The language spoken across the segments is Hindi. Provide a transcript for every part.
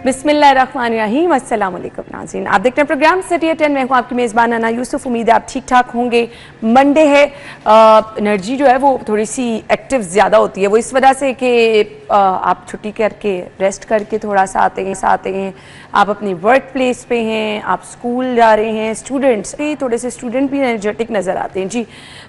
बिस्मिल्लाहिर्रहमानिर्रहीम, अस्सलाम वालेकुम नाज़रीन। आप देखते हैं प्रोग्राम सिटी एट 10। मैं हूँ आपकी मेज़बान अना यूसुफ। उम्मीद है आप ठीक ठाक होंगे। मंडे है, एनर्जी जो है वो थोड़ी सी एक्टिव ज़्यादा होती है। वो इस वजह से कि आप छुट्टी करके रेस्ट करके थोड़ा सा आते हैं, आप अपनी वर्क प्लेस पे हैं, आप स्कूल जा रहे हैं, स्टूडेंट्स भी थोड़े से स्टूडेंट भी एनर्जेटिक नज़र आते हैं जी।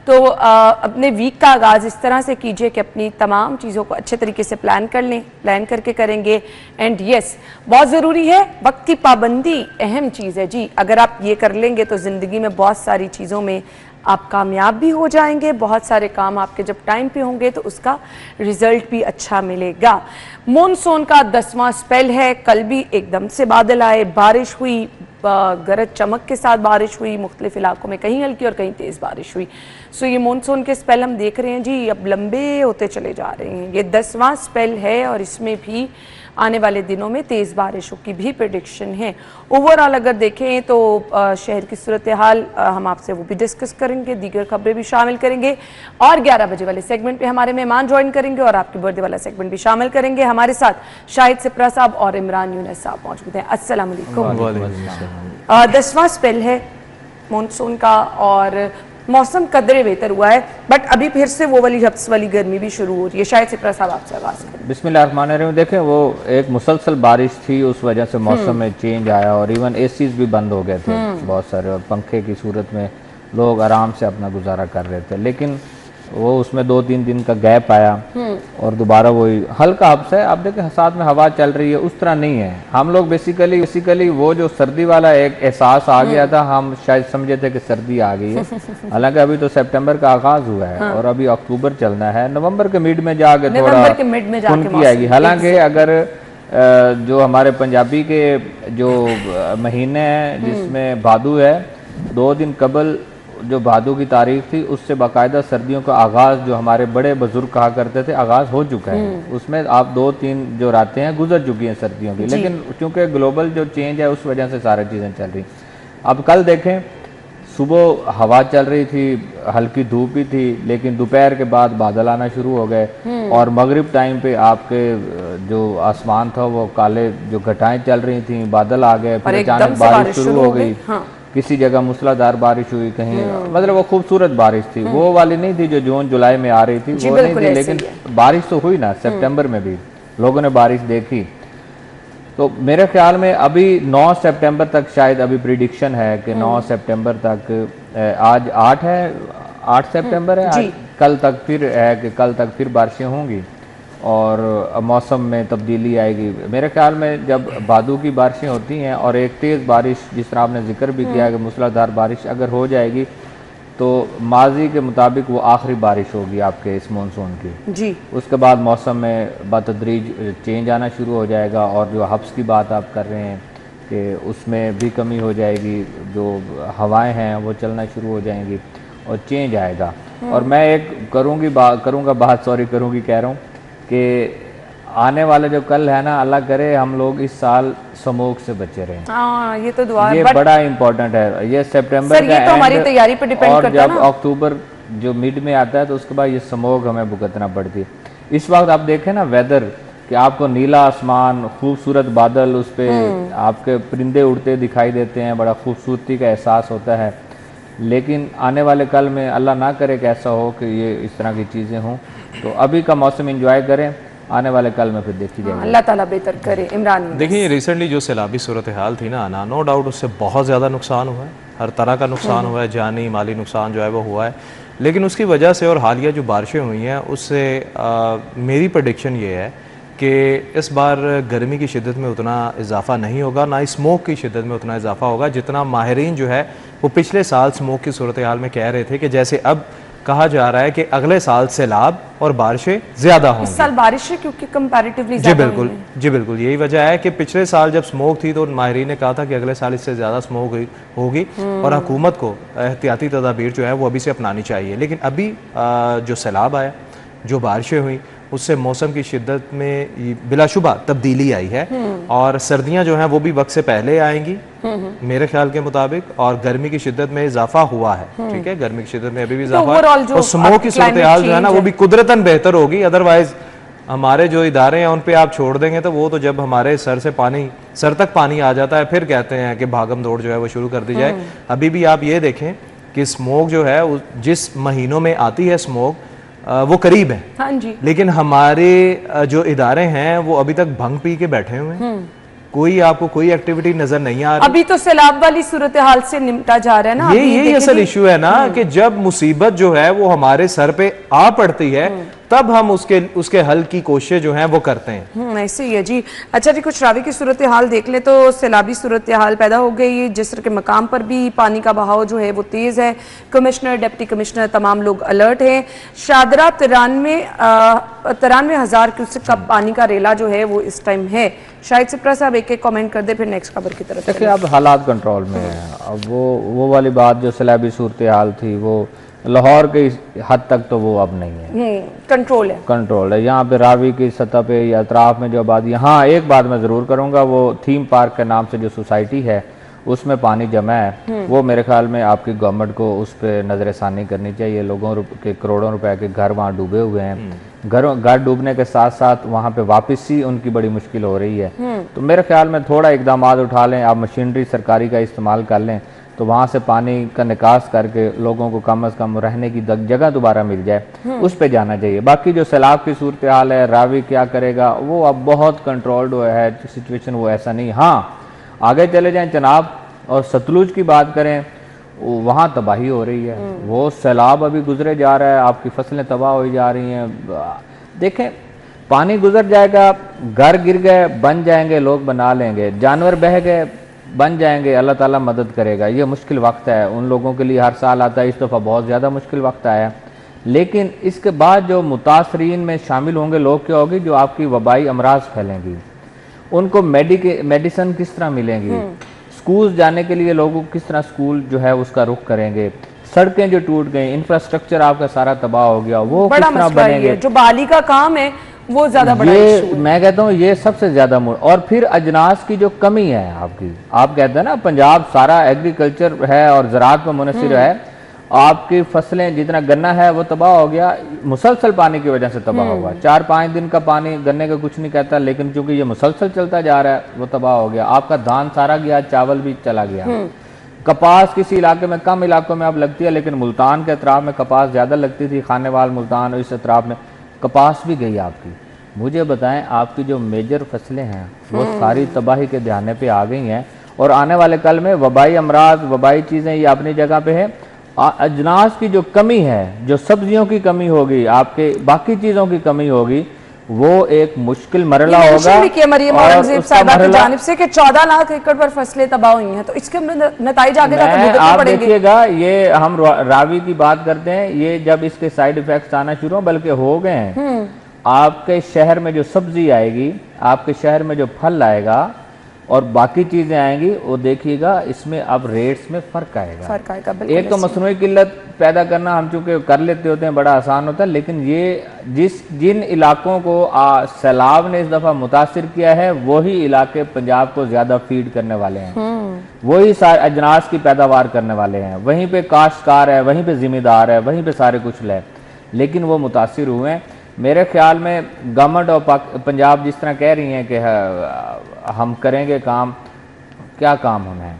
तो अपने वीक का आगाज़ इस तरह से कीजिए कि अपनी तमाम चीज़ों को अच्छे तरीके से प्लान कर लें, प्लान करके करेंगे। एंड यस, बहुत ज़रूरी है, वक्त की पाबंदी अहम चीज़ है जी। अगर आप ये कर लेंगे तो ज़िंदगी में बहुत सारी चीज़ों में आप कामयाब भी हो जाएंगे। बहुत सारे काम आपके जब टाइम पे होंगे तो उसका रिजल्ट भी अच्छा मिलेगा। मॉनसून का 10वां स्पेल है। कल भी एकदम से बादल आए, बारिश हुई, गरज चमक के साथ बारिश हुई, मुख्तलिफ इलाकों में कहीं हल्की और कहीं तेज़ बारिश हुई। सो ये मॉनसून के स्पेल हम देख रहे हैं जी, अब लंबे होते चले जा रहे हैं। ये 10वां स्पेल है और इसमें भी आने वाले दिनों में तेज़ बारिशों की भी प्रेडिक्शन है। ओवरऑल अगर देखें तो शहर की सूरत हाल हम आपसे वो भी डिस्कस करेंगे, दीगर खबरें भी शामिल करेंगे और 11 बजे वाले सेगमेंट पे हमारे मेहमान ज्वाइन करेंगे और आपकी बर्थडे वाला सेगमेंट भी शामिल करेंगे। हमारे साथ शाहिद सिप्रा साहब और इमरान यूनस साहब मौजूद हैं। अस्सलाम वालेकुम। 10वां स्पेल है मॉनसून का और मौसम कदरे बेहतर हुआ है, बट अभी फिर से वो वाली हब्स वाली गर्मी भी शुरू हो रही है। शायद सिप्रा साहब आपसे आगाज़ करें। बिस्मिल्लाहिर्रहमानिर्रहीम। देखें, वो एक मुसलसल बारिश थी, उस वजह से मौसम में चेंज आया और इवन एसीज भी बंद हो गए थे बहुत सारे, और पंखे की सूरत में लोग आराम से अपना गुजारा कर रहे थे। लेकिन वो उसमें 2-3 दिन का गैप आया और दोबारा वही हल्का हब्स है। आप देखें साथ में हवा चल रही है, उस तरह नहीं है। हम लोग बेसिकली वो जो सर्दी वाला एक एहसास आ गया था, हम शायद समझे थे कि सर्दी आ गई है। हालांकि अभी तो सितंबर का आगाज हुआ है और अभी अक्टूबर चलना है। नवंबर के मिड में जाके थोड़ा उनकी आएगी। हालांकि अगर जो हमारे पंजाबी के जो महीने हैं जिसमें भादू है, 2 दिन कबल जो भादू की तारीख थी उससे बाकायदा सर्दियों का आगाज़ जो हमारे बड़े बुजुर्ग कहा करते थे आगाज़ हो चुका है। उसमें आप 2-3 जो रातें हैं गुजर चुकी हैं सर्दियों की। लेकिन चूंकि ग्लोबल जो चेंज है उस वजह से सारी चीज़ें चल रही। अब कल देखें, सुबह हवा चल रही थी, हल्की धूप भी थी, लेकिन दोपहर के बाद बादल आना शुरू हो गए और मगरिब टाइम पे आपके जो आसमान था वो काले जो घटाएं चल रही थी, बादल आ गए, फिर अचानक बारिश शुरू हो गई। किसी जगह मूसलाधार बारिश हुई, कहीं मतलब वो खूबसूरत बारिश थी। वो वाली नहीं थी जो जून जुलाई में आ रही थी, वो नहीं थी, लेकिन बारिश तो हुई ना। सितंबर में भी लोगों ने बारिश देखी। तो मेरे ख्याल में अभी 9 सितंबर तक शायद अभी प्रिडिक्शन है कि 9 सितंबर तक, आज 8 है, 8 सितंबर है, कल तक फिर है कि कल तक फिर बारिशें होंगी और मौसम में तब्दीली आएगी। मेरे ख्याल में जब भादू की बारिशें होती हैं और एक तेज़ बारिश, जिस तरह आपने जिक्र भी किया कि मूसलाधार बारिश अगर हो जाएगी तो माजी के मुताबिक वो आखिरी बारिश होगी आपके इस मानसून की जी। उसके बाद मौसम में बतदरीज चेंज आना शुरू हो जाएगा और जो हब्स की बात आप कर रहे हैं कि उसमें भी कमी हो जाएगी, जो हवाएँ हैं वो चलना शुरू हो जाएंगी और चेंज आएगा। और मैं एक करूँगी कह रहा हूँ कि आने वाले जो कल है ना, अल्लाह करे हम लोग इस साल स्मोक से बचे रहें। ये तो दुआ है, ये बड़ा इम्पोर्टेंट है। ये सितंबर का तो हमारी तैयारी पे डिपेंड करता है और जब अक्टूबर जो मिड में आता है तो उसके बाद ये स्मोक हमें भुगतना पड़ती है। इस वक्त आप देखें ना वेदर कि आपको नीला आसमान, खूबसूरत बादल, उस पर आपके परिंदे उड़ते दिखाई देते हैं, बड़ा खूबसूरती का एहसास होता है। लेकिन आने वाले कल में अल्लाह ना करे कि ऐसा हो कि ये इस तरह की चीज़ें हों। तो अभी का मौसम एंजॉय करें, आने वाले कल में फिर देखी जाएगी। अल्लाह ताला बेहतर करे। इमरान, देखिए रिसेंटली जो सैलाबी सूरत हाल थी ना, नो डाउट उससे बहुत ज़्यादा नुकसान हुआ है, हर तरह का नुकसान हुआ है, जानी माली नुकसान जो है वो हुआ है। लेकिन उसकी वजह से और हालिया जो बारिशें हुई हैं उससे मेरी प्रेडिक्शन ये है कि इस बार गर्मी की शिद्दत में उतना इजाफा नहीं होगा, ना ही स्मोक की शिद्दत में उतना इजाफा होगा जितना माहिरीन जो है वो पिछले साल स्मोक की सूरत हाल में कह रहे थे कि जैसे अब कहा जा रहा है कि अगले साल सैलाब और बारिशें ज्यादा होंगी। इस साल बारिशें क्योंकि कंपैरेटिवली जी बिल्कुल यही वजह है कि पिछले साल जब स्मोक थी तो माहिरीन ने कहा था कि अगले साल इससे ज्यादा स्मोक होगी और हुकूमत को एहतियाती तदाबीर जो है वो अभी से अपनानी चाहिए। लेकिन अभी जो सैलाब आया, जो बारिशें हुई, उससे मौसम की शिद्दत में बिलाशुबा तब्दीली आई है और सर्दियां जो हैं वो भी वक्त से पहले आएंगी मेरे ख्याल के मुताबिक, और गर्मी की शिद्दत में इजाफा हुआ है। ठीक है, गर्मी की शिद्दत में अभी भी इजाफा है और स्मोक की सूरत हाल जो है ना वो भी कुदरतन बेहतर होगी। अदरवाइज हमारे जो इदारे हैं उन पे आप छोड़ देंगे तो वो तो जब हमारे सर से पानी सर तक पानी आ जाता है, फिर कहते हैं कि भागम दौड़ जो है वो शुरू कर दी जाए। अभी भी आप ये देखें कि स्मोक जो है जिस महीनों में आती है स्मोक वो करीब है। हाँ जी। लेकिन हमारे जो इदारे हैं वो अभी तक भंग पी के बैठे हुए हैं, कोई आपको कोई एक्टिविटी नजर नहीं आ रही। अभी तो सैलाब वाली सूरत हाल से निपटा जा रहा है ना। यही असल इशू है ना कि जब मुसीबत जो है वो हमारे सर पे आ पड़ती है तब हम उसके हल की कोशिश जो है वो करते हैं। ऐसे ही है जी। अच्छा जी, कुछ रावी की सूरत हाल देख ले तो सैलाबी सूरत हाल पैदा हो गई। जिस के मकाम पर भी पानी का बहाव जो है वो तेज है। कमिश्नर, डिप्टी कमिश्नर तमाम लोग अलर्ट हैं। शादरा 93,000 क्यूसेक का पानी का रेला जो है वो इस टाइम है। शायद सिप्रा साहब एक कमेंट कर दे, फिर नेक्स्ट खबर की तरफ। देखिए अब हालात कंट्रोल में है। अब वो वाली बात जो सैलाबी सूरत हाल थी वो लाहौर के हद तक तो वो अब नहीं है, कंट्रोल है। यहाँ पे रावी की सतह पे या अतराफ में जो आबादी, हाँ एक बात मैं ज़रूर करूँगा, वो थीम पार्क के नाम से जो सोसाइटी है उसमें पानी जमा है, वो मेरे ख्याल में आपकी गवर्नमेंट को उस पर नज़रसानी करनी चाहिए। लोगों के करोड़ों रुपए के घर वहाँ डूबे हुए हैं। घर डूबने के साथ साथ वहाँ पे वापसी उनकी बड़ी मुश्किल हो रही है। तो मेरे ख्याल में थोड़ा इकदाम उठा लें, आप मशीनरी सरकारी का इस्तेमाल कर लें तो वहाँ से पानी का निकास करके लोगों को कम से कम रहने की जगह दोबारा मिल जाए, उस पे जाना चाहिए। बाकी जो सैलाब की सूरत हाल है, रावी क्या करेगा, वो अब बहुत कंट्रोल्ड है सिचुएशन, वो ऐसा नहीं। हाँ आगे चले जाएं चनाब और सतलुज की बात करें, वहाँ तबाही हो रही है। वो सैलाब अभी गुजरे जा रहा है, आपकी फसलें तबाह हो जा रही हैं। देखें पानी गुजर जाएगा, घर गिर गए बन जाएंगे, लोग बना लेंगे, जानवर बह गए बन जाएंगे, अल्लाह ताला मदद करेगा। ये मुश्किल वक्त है उन लोगों के लिए, हर साल आता है, इस दफ़ा बहुत ज़्यादा मुश्किल वक्त आया। लेकिन इसके बाद जो मुतासरीन में शामिल होंगे लोग क्या होगी, जो आपकी वबाई अमराज फैलेंगी, उनको मेडिसिन किस तरह मिलेंगी, स्कूल जाने के लिए लोगों को किस तरह स्कूल जो है उसका रुख करेंगे, सड़कें जो टूट गई, इंफ्रास्ट्रक्चर आपका सारा तबाह हो गया, वो किस तरह बनेंगे। जो बाली का काम है वो ज्यादा बड़ा इशू है। मैं कहता हूँ ये सबसे ज्यादा और फिर अजनास की जो कमी है आपकी, आप कहते हैं ना पंजाब सारा एग्रीकल्चर है और ज़राअत पर मुनहसिर है, आपकी फसलें जितना गन्ना है वो तबाह हो गया, मुसलसल पानी की वजह से तबाह हुआ। 4-5 दिन का पानी गन्ने का कुछ नहीं कहता, लेकिन चूंकि ये मुसलसल चलता जा रहा है वो तबाह हो गया। आपका धान सारा गया, चावल भी चला गया। कपास किसी इलाके में, कम इलाकों में अब लगती है, लेकिन मुल्तान के अतराफ में कपास ज़्यादा लगती थी, खानेवाल मुल्तान और इस अतराफ में कपास भी गई आपकी। मुझे बताएं आपकी जो मेजर फसलें हैं वो सारी तबाही के ध्यान पे आ गई हैं, और आने वाले कल में वबाई अमराज, वबाई चीज़ें ये अपनी जगह पे है। अजनास की जो कमी है, जो सब्जियों की कमी होगी, आपके बाकी चीज़ों की कमी होगी, वो एक मुश्किल मरला होगा। मरियम औरंगजेब साहिबा की जानिब से कि 14 लाख एकड़ पर फसलें तबाह हुई हैं, तो इसके नतीजे आगे जाकर भुगतने आप पड़ेंगे। देखिएगा, ये हम रावी की बात करते हैं, ये जब इसके साइड इफेक्ट्स आना शुरू बल्कि हो गए हैं। आपके शहर में जो सब्जी आएगी, आपके शहर में जो फल आएगा और बाकी चीजें आएंगी, वो देखिएगा इसमें अब रेट्स में फर्क आएगा। एक तो मसनूई किल्लत पैदा करना हम चूंकि कर लेते होते हैं, बड़ा आसान होता है, लेकिन ये जिन इलाकों को सैलाब ने इस दफा मुतासिर किया है, वही इलाके पंजाब को ज्यादा फीड करने वाले हैं, वही अजनास की पैदावार करने वाले हैं, वहीं पे काश्तकार है, वहीं पे जिम्मेदार है, वहीं पे सारे कुछ है, लेकिन वो मुतासिर हुए हैं। मेरे ख्याल में गवर्नमेंट और पंजाब जिस तरह कह रही हैं कि हम करेंगे काम, क्या काम होना है,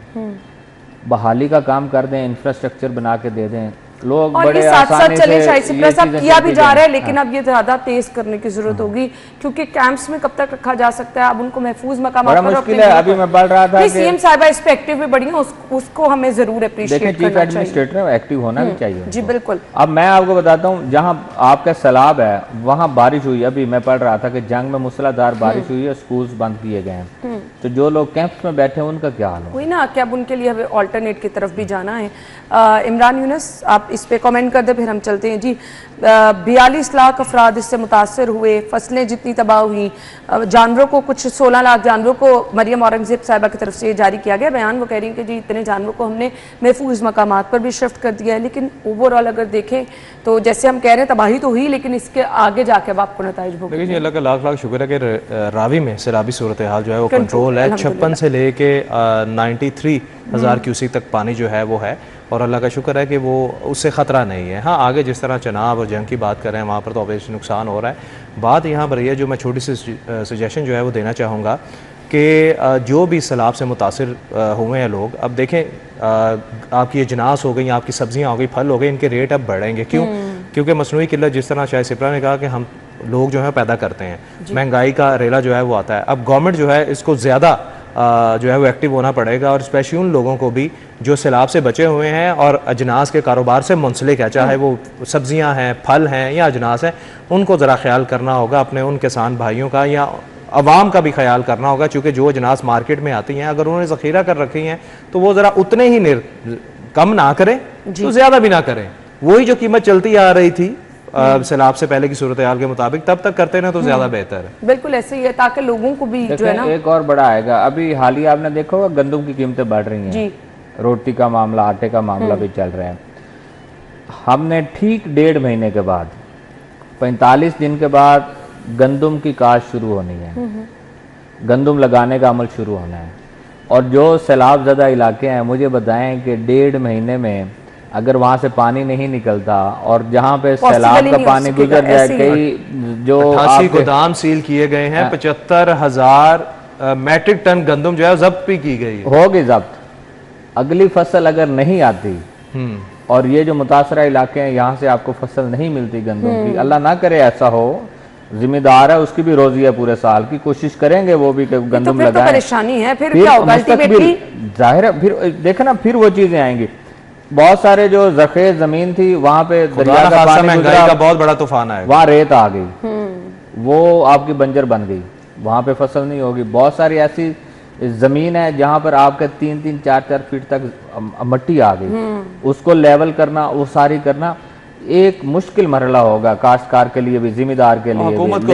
बहाली का काम कर दें, इंफ्रास्ट्रक्चर बना के दे दें, लोग और बड़े ये साथ साथ चले। शायद साहब किया भी जा रहा है, लेकिन अब ये ज्यादा तेज करने की जरूरत होगी, क्योंकि कैंप्स में कब तक रखा जा सकता है, अब उनको महफूज मकाम बड़ा मुश्किल है। अभी मैं पढ़ रहा था कि सीएम साहिबा इस पे एक्टिव भी बड़ी है, उसको हमें जरूर अप्रिशिएट करना चाहिए। चीफ एडमिनिस्ट्रेटर एक्टिव होना भी चाहिए जी बिल्कुल। अब मैं आपको बताता हूँ, जहाँ आपका सैलाब है वहाँ बारिश हुई, अभी मैं पढ़ रहा था कि जंग में मूसलाधार बारिश हुई है, स्कूल्स बंद किए गए हैं, तो जो लोग कैंप्स में बैठे हैं उनका क्या हाल है? वही ना, कि अब उनके लिए हमें ऑल्टरनेट की तरफ भी जाना है। इमरान यूनुस आप इस पे कमेंट कर दे, फिर हम चलते हैं जी। 42 लाख अफराद इससे मुतासर हुए, फसलें जितनी तबाह हुई, जानवरों को कुछ 16 लाख जानवरों को मरियम औरंगजेब साहिबा की तरफ से जारी किया गया बयान। वो कह रही हैं कि जी इतने जानवरों को हमने महफूज मकामात पर भी शिफ्ट कर दिया है, लेकिन ओवरऑल अगर देखें तो जैसे हम कह रहे हैं तबाही तो हुई, लेकिन इसके आगे जाके अब आपको नताइज भुगतने। देखिए अल्लाह का लाख लाख शुक्र है कि रावी में सैलाबी सूरत हाल जो है वो कंट्रोल है। 56 से लेके 93,000 क्यूसेक तक पानी जो है वो है, और अल्लाह का शुक्र है कि वो उससे ख़तरा नहीं है। हाँ आगे जिस तरह चनाब और जंग की बात कर रहे हैं, वहाँ पर तो ऑब्वियसली नुकसान हो रहा है। बात यहाँ पर यह जो मैं छोटी सी सजेशन जो है वो देना चाहूँगा, कि जो भी सैलाब से मुतासिर हुए हैं लोग, अब देखें आपकी अजनास हो गई, आपकी सब्जियां हो गई, फल हो गए, इनके रेट अब बढ़ेंगे। क्यों? क्योंकि मसनूई किल्लत, जिस तरह शायद सिप्रा ने कहा कि हम लोग जो है पैदा करते हैं, महंगाई का रेला जो है वो आता है। अब गवर्नमेंट जो है इसको ज़्यादा जो है वो एक्टिव होना पड़ेगा, और स्पेशली उन लोगों को भी जो सैलाब से बचे हुए हैं और अजनास के कारोबार से मुंसलिक है, चाहे वो सब्जियां हैं, फल हैं या अजनास हैं, उनको ज़रा ख्याल करना होगा अपने उन किसान भाइयों का, या अवाम का भी ख्याल करना होगा। चूँकि जो अजनास मार्केट में आती हैं, अगर उन्होंने ज़ख़ीरा कर रखी हैं तो वो ज़रा उतने ही कम ना करें तो ज़्यादा भी ना करें। वही जो कीमत चलती आ रही थी सैलाब से पहले की सूरत हाल के मुताबिक, तब तक करते ना तो ज्यादा बेहतर है। बिल्कुल ऐसे ही है, ताकि लोगों को भी जो है ना। एक और बड़ा आएगा, अभी हाल ही आपने देखा होगा गंदम की कीमतें बढ़ रही हैं जी। रोटी का मामला, आटे का मामला भी चल रहा है। हमने ठीक 1.5 महीने के बाद 45 दिन के बाद गंदम की काश्त शुरू होनी है, गंदम लगाने का अमल शुरू होना है। और जो सैलाब ज़दा इलाके हैं, मुझे बताएं कि 1.5 महीने में अगर वहां से पानी नहीं निकलता और जहां पे सैलाब का पानी गुजर जाए, कई जो 88 गोदाम सील किए गए हैं, 75,000 मैट्रिक टन गंदम जो है जब्त भी की गई होगी जब्त। अगली फसल अगर नहीं आती और ये जो मुतासरा इलाके हैं यहाँ से आपको फसल नहीं मिलती गंदम की, अल्लाह ना करे ऐसा हो, जिम्मेदार है उसकी भी रोजी है पूरे साल की, कोशिश करेंगे वो भी कि गंदम लगाएं। तो परेशानी है, फिर क्या होगा अल्टीमेटली? जाहिर है फिर देखे ना, फिर वो चीजें आएंगी। बहुत सारे जो ज़ख़ीर जमीन थी वहां पे दरिया का पानी गुजरा, का बहुत बड़ा तूफान आया, वहां रेत आ गई, वो आपकी बंजर बन गई, वहां पे फसल नहीं होगी। बहुत सारी ऐसी जमीन है जहां पर आपके 3-3, 4-4 फीट तक मट्टी आ गई, उसको लेवल करना, वो सारी करना एक मुश्किल मरहला होगा काश्तकार के लिए भी, जिम्मेदार के लिए भी।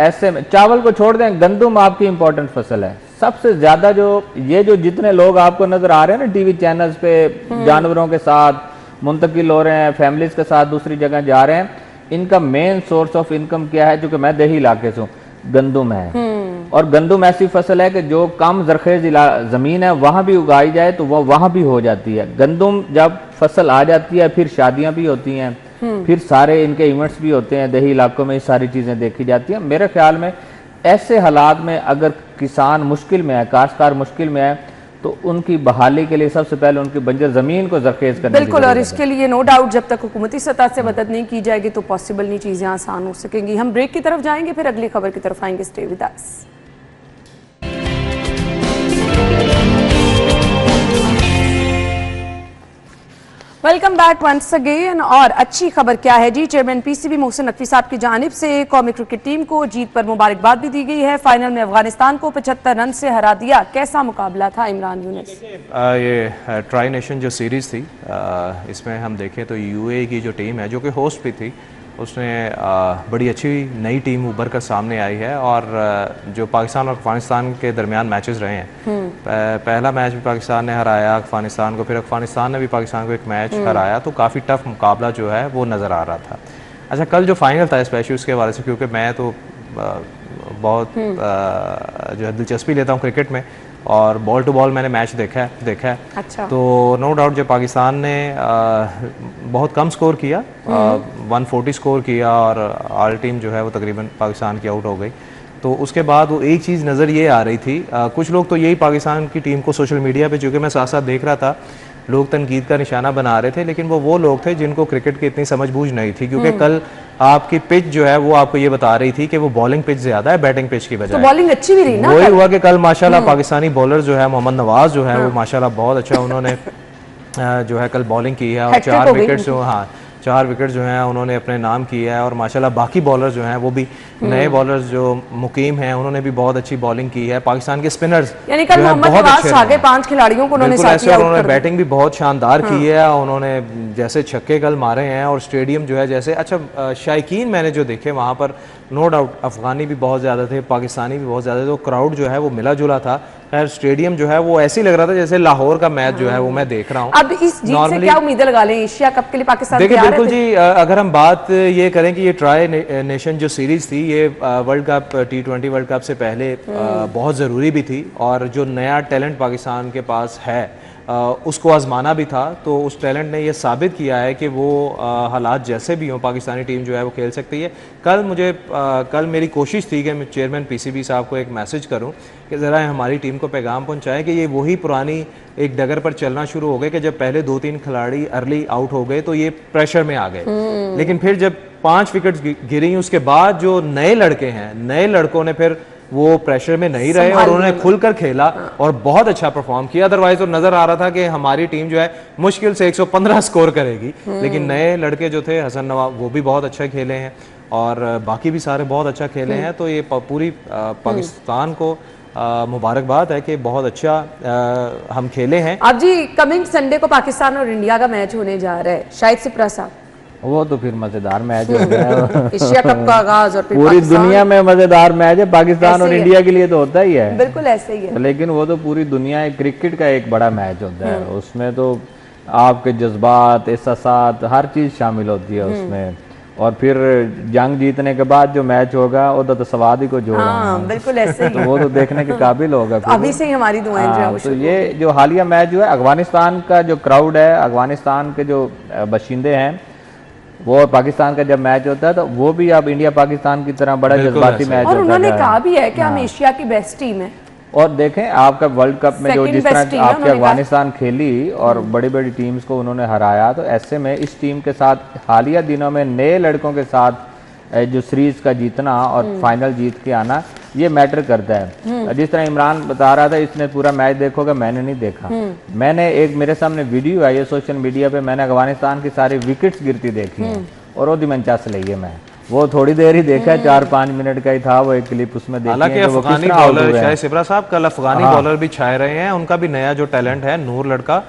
ऐसे में चावल को छोड़ दें, गंदम आपकी इंपॉर्टेंट फसल है सबसे ज्यादा। जो जितने लोग आपको नजर आ रहे हैं ना टीवी चैनल्स पे, जानवरों के साथ मुंतकिल हो रहे हैं, फैमिलीज के साथ दूसरी जगह जा रहे हैं, इनका मेन सोर्स ऑफ इनकम क्या है? क्योंकि मैं देही इलाके से हूँ, गंदम है। और गंदम ऐसी फसल है कि जो कम ज़रख़ेज़ ज़मीन है वहाँ भी उगाई जाए तो वह वहाँ भी हो जाती है। गंदम जब फसल आ जाती है, फिर शादियाँ भी होती हैं, फिर सारे इनके इवेंट्स भी होते हैं, देही इलाकों में ये सारी चीज़ें देखी जाती हैं। मेरे ख्याल में ऐसे हालात में अगर किसान मुश्किल में है, काश्तकार मुश्किल में है, तो उनकी बहाली के लिए सबसे पहले उनकी बंजर जमीन को जरखेज करना बिल्कुल। और इसके लिए नो डाउट जब तक हुकूमती सतह से मदद नहीं की जाएगी तो पॉसिबल नहीं चीज़ें आसान हो सकेंगी। हम ब्रेक की तरफ जाएंगे, फिर अगली खबर की तरफ आएंगे। Stay with us. Welcome back once again. और अच्छी खबर क्या है जी? चेयरमैन पीसीबी मोहसिन नकवी साहब की जानिब से कौमी क्रिकेट टीम को जीत पर मुबारकबाद भी दी गई है। फाइनल में अफगानिस्तान को 75 रन से हरा दिया। कैसा मुकाबला था इमरान यूनिस? ये ट्राई नेशन जो सीरीज़ थी, इसमें हम देखें तो यूएई की जो टीम है जो कि होस्ट भी थी, उसने बड़ी अच्छी नई टीम उभर कर सामने आई है। और जो पाकिस्तान और अफगानिस्तान के दरमियान मैचेस रहे हैं, पहला मैच भी पाकिस्तान ने हराया अफगानिस्तान को, फिर अफगानिस्तान ने भी पाकिस्तान को एक मैच हराया, तो काफ़ी टफ मुकाबला जो है वो नज़र आ रहा था। अच्छा, कल जो फाइनल था स्पेशली उसके हवाले से, क्योंकि मैं तो बहुत जो है दिलचस्पी लेता हूँ क्रिकेट में, और बॉल टू बॉल मैंने मैच देखा है। अच्छा। तो नो डाउट जो पाकिस्तान ने बहुत कम स्कोर किया, 140 स्कोर किया, और ऑल टीम जो है वो तकरीबन पाकिस्तान की आउट हो गई। तो उसके बाद वो एक चीज़ नज़र ये आ रही थी, कुछ लोग तो यही पाकिस्तान की टीम को सोशल मीडिया पे, चूँकि मैं साथ साथ देख रहा था, लोग तनकीद का निशाना बना रहे थे, लेकिन वो लोग थे जिनको क्रिकेट की इतनी समझबूझ नहीं थी, क्योंकि कल आपकी पिच जो है वो आपको ये बता रही थी कि वो बॉलिंग पिच ज्यादा है बैटिंग पिच की बजाय। तो बॉलिंग अच्छी भी रही ना। वही हुआ कि कल माशाल्लाह पाकिस्तानी बॉलर जो है मोहम्मद नवाज जो है वो माशाल्लाह बहुत अच्छा उन्होंने जो है कल बॉलिंग की है, और 4 विकेट्स जो 4 विकेट जो हैं उन्होंने अपने नाम किया है। और माशाल्लाह बाकी बॉलर जो हैं वो भी नए बॉलर्स जो मुकीम हैं उन्होंने भी बहुत अच्छी बॉलिंग की है। पाकिस्तान के स्पिनर्स यानी कल मोहम्मद नवाज आगे 5 खिलाड़ियों को उन्होंने साथ किया, उन्होंने बैटिंग भी बहुत शानदार की है, उन्होंने जैसे छक्के कल मारे हैं, और स्टेडियम जो है जैसे अच्छा शायकीन मैंने जो देखे वहाँ पर नो डाउट अफगानी भी बहुत ज़्यादा थे, पाकिस्तानी भी बहुत ज़्यादा थे, तो क्राउड जो है वो मिला जुला था। खैर स्टेडियम जो है वो ऐसे ही लग रहा था जैसे लाहौर का मैच जो है वो मैं देख रहा हूँ। अब इस जीत से क्या उम्मीदें लगा लें एशिया कप के लिए? पाकिस्तान देखिए बिल्कुल जी, अगर हम बात ये करें कि ये ट्राई नेशन जो सीरीज थी ये world cup T20 world cup से पहले बहुत ज़रूरी भी थी, और जो नया टैलेंट पाकिस्तान के पास है उसको आजमाना भी था। तो उस टैलेंट ने ये साबित किया है कि वो हालात जैसे भी हों पाकिस्तानी टीम जो है वो खेल सकती है। कल मेरी कोशिश थी कि मैं चेयरमैन पीसीबी साहब को एक मैसेज करूं कि ज़रा हमारी टीम को पैगाम पहुंचाएं कि ये वही पुरानी एक डगर पर चलना शुरू हो गए कि जब पहले 2-3 खिलाड़ी अर्ली आउट हो गए तो ये प्रेशर में आ गए, लेकिन फिर जब 5 विकेट्स गिरी उसके बाद जो नए लड़के हैं, नए लड़कों ने फिर वो प्रेशर में नहीं रहे और उन्होंने खुलकर खेला और बहुत अच्छा परफॉर्म किया। अदरवाइज तो नजर आ रहा था कि हमारी टीम जो है मुश्किल से 115 स्कोर करेगी, लेकिन नए लड़के जो थे हसन नवाब वो भी बहुत अच्छा खेले हैं और बाकी भी सारे बहुत अच्छा खेले हैं। तो ये पूरी पाकिस्तान को मुबारकबाद है कि बहुत अच्छा हम खेले हैं। अब जी कमिंग संडे को पाकिस्तान और इंडिया का मैच होने जा रहा है, शायद सिप्रा साहब वो तो फिर मजेदार मैच हो गया एशिया कप का आगाज और फिर पूरी दुनिया में मजेदार मैच है, पाकिस्तान और इंडिया के लिए तो होता ही है, बिल्कुल ऐसे ही है, लेकिन वो तो पूरी दुनिया क्रिकेट का एक बड़ा मैच होता है। उसमें तो आपके जज्बात, एहसासात, हर चीज शामिल होती है उसमें। और फिर जंग जीतने के बाद जो मैच होगा वो तो सवाद ही को जोड़ बिल्कुल ऐसे ही तो वो तो देखने के काबिल होगा। अभी से ही हमारी दुआएं जो है तो ये जो हालिया मैच जो है, अफगानिस्तान का जो क्राउड है, अफगानिस्तान के जो बाशिंदे हैं वो, और पाकिस्तान का जब मैच होता है तो वो भी अब इंडिया पाकिस्तान की तरह बड़ा जज्बाती मैच होता है। और उन्होंने कहा भी है कि हम एशिया की बेस्ट टीम है। और देखें आपका वर्ल्ड कप में जो जिस तरह आपकी अफगानिस्तान खेली और बड़ी बड़ी टीम्स को उन्होंने हराया, तो ऐसे में इस टीम के साथ हालिया दिनों में नए लड़कों के साथ जो सीरीज का जीतना और फाइनल जीत के आना ये मैटर करता है। जिस तरह इमरान बता रहा था इसने पूरा मैच देखोगे, मैंने नहीं देखा। मैंने एक मेरे सामने वीडियो आई है सोशल मीडिया पे, मैंने अफगानिस्तान की सारी विकेट्स गिरती देखी हैं और वो दिमंचा से ली है। मैं वो थोड़ी देर ही देखा, 4-5 मिनट का ही था वो एक क्लिप, उसमें हालांकि अफगानी बॉलर शायद सिप्रा साहब कल अफगानी बॉलर भी छाए रहे हैं, उनका भी नया जो टैलेंट है नूर लड़का,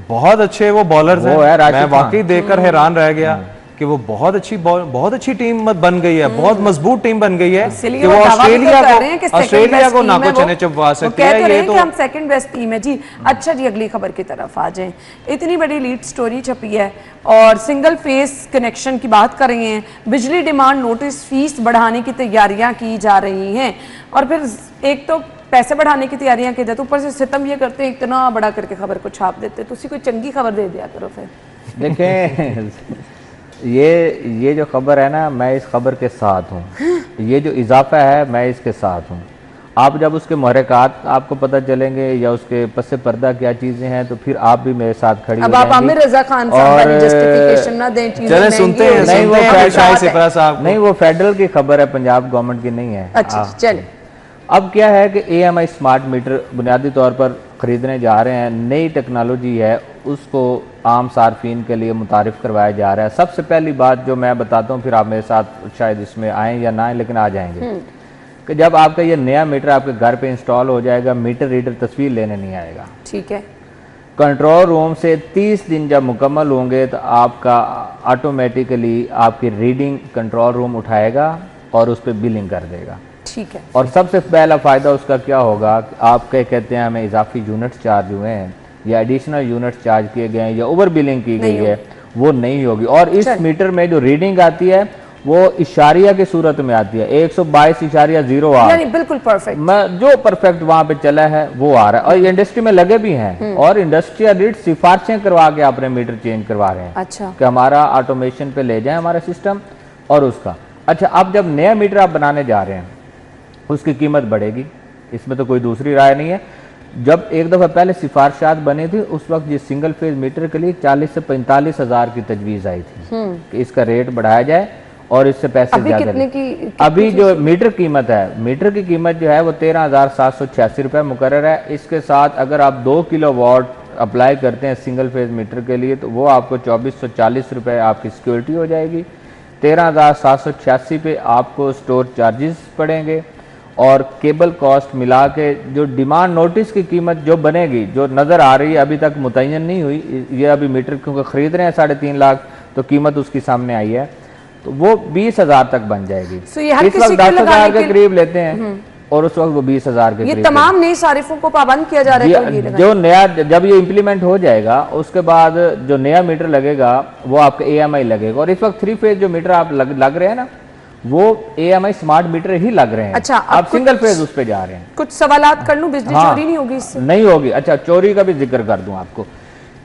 बहुत अच्छे वो बॉलर्स हैं। मैं वाकई देखकर हैरान रह गया कि वो बहुत अच्छी टीम बन गई है, बहुत मजबूत टीम बन गई है कि वो ऑस्ट्रेलिया को नाको चने चबवा सकती है। ये तो हम सेकंड बेस्ट टीम है जी। अच्छा जी, अगली खबर की तरफ आ जाएं। इतनी बड़ी लीड स्टोरी छपी है और सिंगल फेस कनेक्शन की बात कर रहे हैं, बिजली डिमांड नोटिस फीस बढ़ाने की तैयारियां की जा रही हैं और फिर एक तो पैसे बढ़ाने की तैयारियां की जाती, ऊपर से सितम ये करते हैं इतना बड़ा करके खबर को छाप देते, तो उसी कोई चंगी खबर दे दिया करो फिर। देखें ये जो खबर है ना, मैं इस खबर के साथ हूँ। ये जो इजाफा है मैं इसके साथ हूँ। आप जब उसके महरक़ात आपको पता चलेंगे या उसके पस पर्दा क्या चीजें हैं तो फिर आप भी मेरे साथ खड़ी अब आप आमिर रजा खान साहब जस्टिफिकेशन ना दें, चीजें सुनते हैं नहीं वो फेडरल की खबर है, पंजाब गवर्नमेंट की नहीं है। अच्छा चले। अब क्या है कि AMI स्मार्ट मीटर बुनियादी तौर पर खरीदने जा रहे हैं, नई टेक्नोलॉजी है, उसको आम सार्फिन के लिए मुतारिफ करवाया जा रहा है। सबसे पहली बात जो मैं बताता हूँ, फिर आप मेरे साथ शायद इसमें आएँ या ना आए, लेकिन आ जाएंगे, कि जब आपका ये नया मीटर आपके घर पे इंस्टॉल हो जाएगा, मीटर रीडर तस्वीर लेने नहीं आएगा, ठीक है। कंट्रोल रूम से 30 दिन जब मुकम्मल होंगे तो आपका ऑटोमेटिकली आपकी रीडिंग कंट्रोल रूम उठाएगा और उस पर बिलिंग कर देगा, ठीक है। और सबसे पहला फ़ायदा उसका क्या होगा, आप कहते हैं हमें इजाफी यूनिट्स चार्ज हुए हैं या एडिशनल यूनिट्स चार्ज किए गए हैं या ओवर बिलिंग की गई है, वो नहीं होगी। और इस मीटर में जो रीडिंग आती है वो इशारिया की सूरत में आती है, 122.08, बिल्कुल परफेक्ट, जो परफेक्ट वहां पे चला है वो आ रहा है। और ये इंडस्ट्री में लगे भी हैं और इंडस्ट्रियल रीड सिफारिशें करवा के अपने मीटर चेंज करवा रहे हैं। अच्छा, कि हमारा ऑटोमेशन पे ले जाए हमारा सिस्टम और उसका। अच्छा, अब जब नया मीटर आप बनाने जा रहे हैं उसकी कीमत बढ़ेगी, इसमें तो कोई दूसरी राय नहीं है। जब एक दफ़ा पहले सिफारिशात बनी थी उस वक्त ये सिंगल फेज मीटर के लिए 40 से 45 हज़ार की तजवीज़ आई थी कि इसका रेट बढ़ाया जाए और इससे पैसे ज़्यादा। अभी जो मीटर कीमत है, मीटर की कीमत जो है वो 13,786 रुपये मुकर्रर है। इसके साथ अगर आप 2 किलोवाट अप्लाई करते हैं सिंगल फेज मीटर के लिए तो वो आपको 2440 रुपये आपकी सिक्योरिटी हो जाएगी। 13,786 पे आपको स्टोर चार्जेस पड़ेंगे और केबल कॉस्ट मिला के जो डिमांड नोटिस की कीमत जो बनेगी, जो नज़र आ रही है, अभी तक मुतय्यन नहीं हुई, ये अभी मीटर क्योंकि ख़रीद रहे हैं 3.5 लाख तो कीमत उसकी सामने आई है, तो वो 20,000 तक बन जाएगी। इस वक्त 10,000 के करीब लेते हैं और उस वक्त वो 20,000 के करीब। ये तमाम नए सारिफों को पाबंद किया जा रहा है। जो नया जब ये इम्प्लीमेंट हो जाएगा उसके बाद जो नया मीटर लगेगा वो आपका AMI लगेगा। और इस वक्त 3 फेज जो मीटर आप लग रहे हैं ना वो AMI स्मार्ट मीटर ही लग रहे हैं। अच्छा, आप सिंगल फेज उस पे जा रहे हैं। कुछ सवालात कर लूं, बिजली चोरी नहीं होगी इससे? नहीं होगी। अच्छा, चोरी का भी जिक्र कर दूं आपको।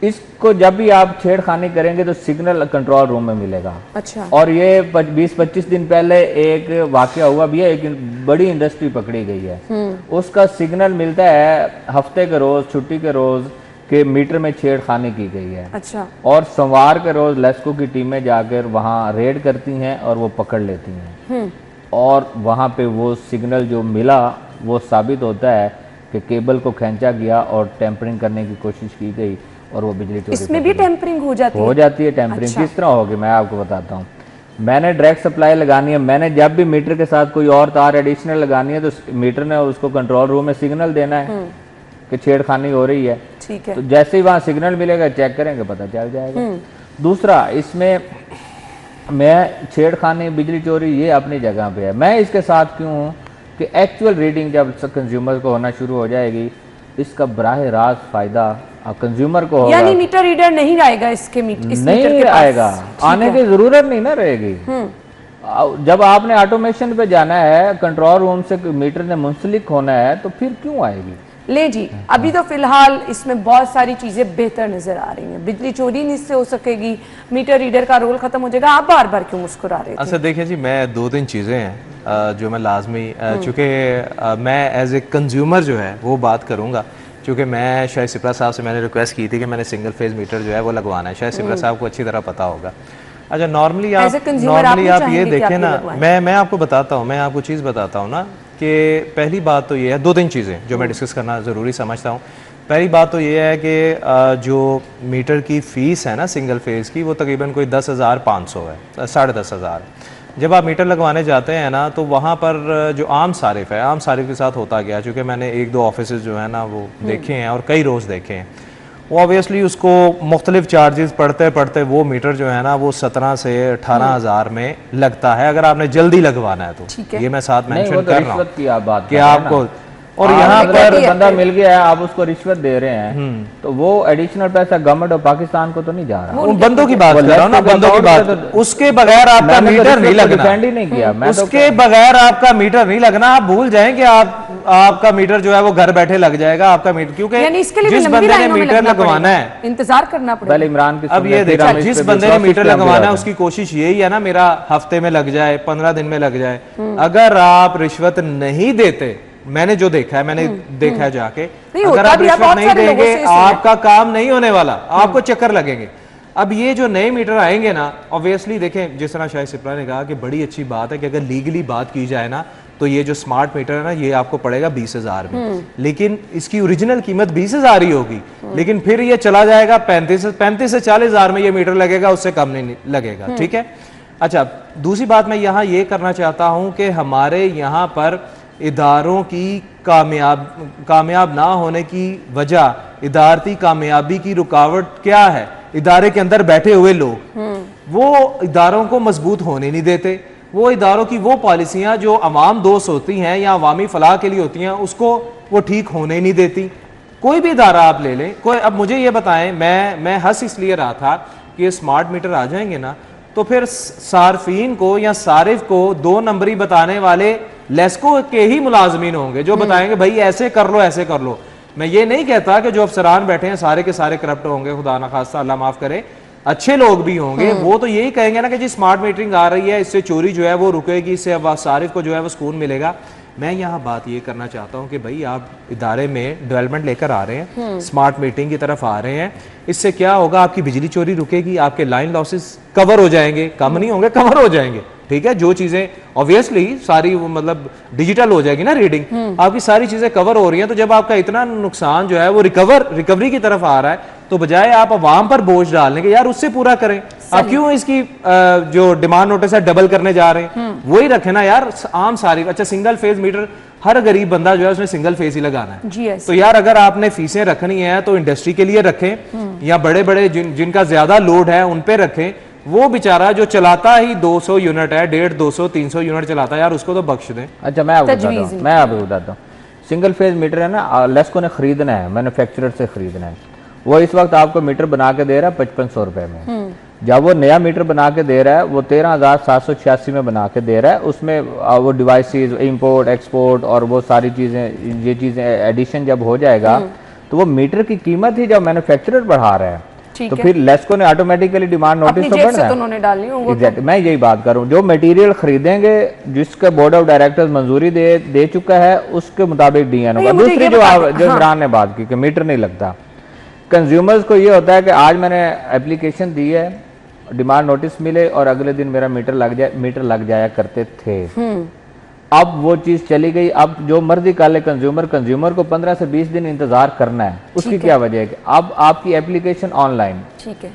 इसको जब भी आप छेड़खानी करेंगे तो सिग्नल कंट्रोल रूम में मिलेगा। अच्छा। और ये 20-25 दिन पहले एक वाकया हुआ भी है, एक बड़ी इंडस्ट्री पकड़ी गई है, उसका सिग्नल मिलता है हफ्ते के रोज, छुट्टी के रोज के मीटर में छेड़खानी की गई है। अच्छा। और सोमवार के रोज लेस्को की टीमें जाकर वहाँ रेड करती हैं और वो पकड़ लेती हैं। और वहाँ पे वो सिग्नल जो मिला वो साबित होता है कि केबल को खींचा गया और टेम्परिंग करने की कोशिश की गई और वो बिजली चोरी। इसमें भी टेम्परिंग हो जाती है? हो जाती है टेम्परिंग। अच्छा। किस तरह होगी मैं आपको बताता हूँ। मैंने डायरेक्ट सप्लाई लगानी है, मैंने जब भी मीटर के साथ कोई और तार एडिशनल लगानी है तो मीटर ने उसको कंट्रोल रूम में सिग्नल देना है कि छेड़खानी हो रही है। ठीक है। तो जैसे ही वहाँ सिग्नल मिलेगा चेक करेंगे, पता चल जाएगा। दूसरा, इसमें मैं छेड़खानी बिजली चोरी ये अपनी जगह पे है। मैं इसके साथ क्यों हूँ कि एक्चुअल रीडिंग जब कंज्यूमर को होना शुरू हो जाएगी, इसका बराह रास्त फायदा कंज्यूमर को होगा। यानी मीटर रीडर नहीं आएगा इसके नहीं आएगा, आने की जरूरत नहीं ना रहेगी। जब आपने ऑटोमेशन पे जाना है, कंट्रोल रूम से मीटर ने मुंसलिक होना है, तो फिर क्यों आएगी? ले जी, अभी तो फिलहाल इसमें बहुत सारी चीजें बेहतर नजर आ रही हैं। बिजली चोरी नहीं इससे हो सकेगी, मीटर रीडर का रोल खत्म हो जाएगा। आप बार बार क्यों मुस्कुरा रहे थे? अच्छा देखिए जी, मैं 2-3 चीज़ें हैं जो मैं लाजमी, चूँकि मैं एज ए कंज्यूमर जो है वो बात करूँगा, क्योंकि मैं शायद सिप्रा साहब से मैंने रिक्वेस्ट की थी कि मैंने सिंगल फेज मीटर जो है वो लगवाना है। शायद सिप्रा साहब को अच्छी तरह पता होगा। अच्छा, नॉर्मली आप ये देखें ना, मैं आपको बताता हूँ, मैं आपको चीज़ बताता हूँ ना कि पहली बात तो ये है, 2-3 चीज़ें जो मैं डिस्कस करना ज़रूरी समझता हूँ। पहली बात तो ये है कि जो मीटर की फ़ीस है ना सिंगल फेज़ की, वो तकरीबन कोई 10,500 है, 10,500। जब आप मीटर लगवाने जाते हैं ना, तो वहाँ पर जो आम सारिफ है, आम सारिफ के साथ होता गया, चूँकि मैंने 1-2 ऑफिस जो है ना वो देखे हैं और कई रोज़ देखे हैं, वो ऑब्वियसली उसको मुख्तलिफ चार्जेस पढ़ते पढ़ते वो मीटर जो है ना वो 17 से 18,000 में लगता है, अगर आपने जल्दी लगवाना है तो। ये मैं साथ मेंशन कर रहा हूँ कि आपको, और यहाँ पर बंदा मिल गया है, आप उसको रिश्वत दे रहे हैं, तो वो एडिशनल पैसा गवर्नमेंट ऑफ पाकिस्तान को तो नहीं जा रहा। उन बंदों की बात कर रहा हूँ ना, बंदों की बात, उसके बगैर आपका मीटर नहीं लगना, नहीं किया मैं, उसके बगैर आपका मीटर नहीं लगना। आप भूल जाएं कि आपका मीटर जो है वो घर बैठे लग जाएगा आपका मीटर, क्योंकि जिस बंदे ने मीटर लगवाना है इंतजार करना पड़ेगा। पहले इमरान की अब ये देखा, जिस बंदे ने मीटर लगवाना है उसकी कोशिश यही है ना, मेरा हफ्ते में लग जाए, 15 दिन में लग जाए। अगर आप रिश्वत नहीं देते, मैंने जो देखा है, मैंने देखा है जाके, अगर आप रिश्वत नहीं देंगे आपका काम नहीं होने वाला, आपको चक्कर लगेंगे। अब ये जो नए मीटर आएंगे ना, ऑब्वियसली देखें, जिस तरह शायद सिप्रा ने कहा कि बड़ी अच्छी बात है कि अगर लीगली बात की जाए ना, तो ये जो स्मार्ट मीटर है ना, ये आपको पड़ेगा 20,000 में, लेकिन इसकी ओरिजिनल कीमत 20,000 ही होगी, लेकिन फिर ये चला जाएगा 35 से 40,000 में ये मीटर लगेगा, उससे कम नहीं लगेगा। ठीक है। अच्छा, दूसरी बात मैं यहाँ ये करना चाहता हूँ कि हमारे यहाँ पर इदारों की कामयाब ना होने की वजह, इदारती कामयाबी की रुकावट क्या है? इदारे के अंदर बैठे हुए लोग, वो इदारों को मजबूत होने नहीं देते। वो इदारों की वो पॉलिसियां जो अवाम दोस्त होती हैं या अवामी फलाह के लिए होती हैं, उसको वो ठीक होने नहीं देती। कोई भी इदारा आप ले लें, कोई, अब मुझे ये बताएं, मैं हंस इसलिए रहा था कि स्मार्ट मीटर आ जाएंगे ना, तो फिर सार्फिन को या सारिफ को 2 नंबरी बताने वाले लेस्को के ही मुलाजमीन होंगे, जो बताएंगे भाई ऐसे कर लो, ऐसे कर लो। मैं ये नहीं कहता कि जो अफसरान बैठे हैं सारे के सारे करप्ट होंगे, खुदा ना खास्ता, अल्लाह माफ करे, अच्छे लोग भी होंगे। वो तो यही कहेंगे ना कि जी स्मार्ट मीटरिंग आ रही है, इससे चोरी जो है वो रुकेगी, इससे अब सारिफ को जो है वो सुकून मिलेगा। मैं यहाँ बात ये करना चाहता हूँ कि भाई आप इदारे में डेवलपमेंट लेकर आ रहे हैं, स्मार्ट मीटरिंग की तरफ आ रहे हैं, इससे क्या होगा? आपकी बिजली चोरी रुकेगी, आपके लाइन लॉसेस कवर हो जाएंगे, कम नहीं होंगे, कवर हो जाएंगे। ठीक है, जो चीजें ऑब्वियसली सारी मतलब डिजिटल हो जाएगी ना रीडिंग, आपकी सारी चीजें कवर हो रही हैं, तो जब आपका इतना नुकसान जो है वो रिकवरी की तरफ आ रहा है, तो बजाय आप अवाम पर बोझ डालने के, यार उससे पूरा करें। आप क्यों इसकी जो डिमांड नोटिस है डबल करने जा रहे हैं? वही रखे ना यार, आम सारी। अच्छा, सिंगल फेज मीटर हर गरीब बंदा जो है उसने सिंगल फेज ही लगाना है। तो यार अगर आपने फीसें रखनी है तो इंडस्ट्री के लिए रखें, या बड़े बड़े जिनका ज्यादा लोड है उन पे रखें। वो बेचारा जो चलाता ही 200 यूनिट है, 150, 200, 300 यूनिट चलाता है, यार उसको तो बख्श दें। अच्छा, मैं आपको बताता हूँ, सिंगल फेज मीटर है ना, लेस्को ने खरीदना है, मैन्युफैक्चरर से खरीदना है। वो इस वक्त आपको मीटर बना के दे रहा है 5500 रुपए में। जब वो नया मीटर बना के दे रहा है वो 13,786 में बना के दे रहा है, उसमें वो डिवाइसेस, इंपोर्ट एक्सपोर्ट और वो सारी चीज़ें, ये चीज़ें एडिशन जब हो जाएगा तो वो मीटर की कीमत ही जब मैन्युफैक्चरर बढ़ा रहा है तो फिर लेस्को ने ऑटोमेटिकली डिमांड नोटिस तो बढ़ना है। उन्होंने डाली होंगे। एग्जैक्टली, मैं यही बात करूं, जो मटेरियल खरीदेंगे जिसका बोर्ड ऑफ डायरेक्टर्स मंजूरी दे चुका है उसके मुताबिक डीएन होगा। दूसरी जो इमरान ने बात की कि मीटर नहीं लगता, कंज्यूमर्स को ये होता है कि आज मैंने एप्लीकेशन दी है, डिमांड नोटिस मिले और अगले दिन मेरा मीटर लग जाया करते थे। अब वो चीज चली गई, अब जो मर्जी कर ले कंज्यूमर को 15 से 20 दिन इंतजार करना है। उसकी क्या वजह है कि अब आपकी एप्लीकेशन ऑनलाइन, ठीक है,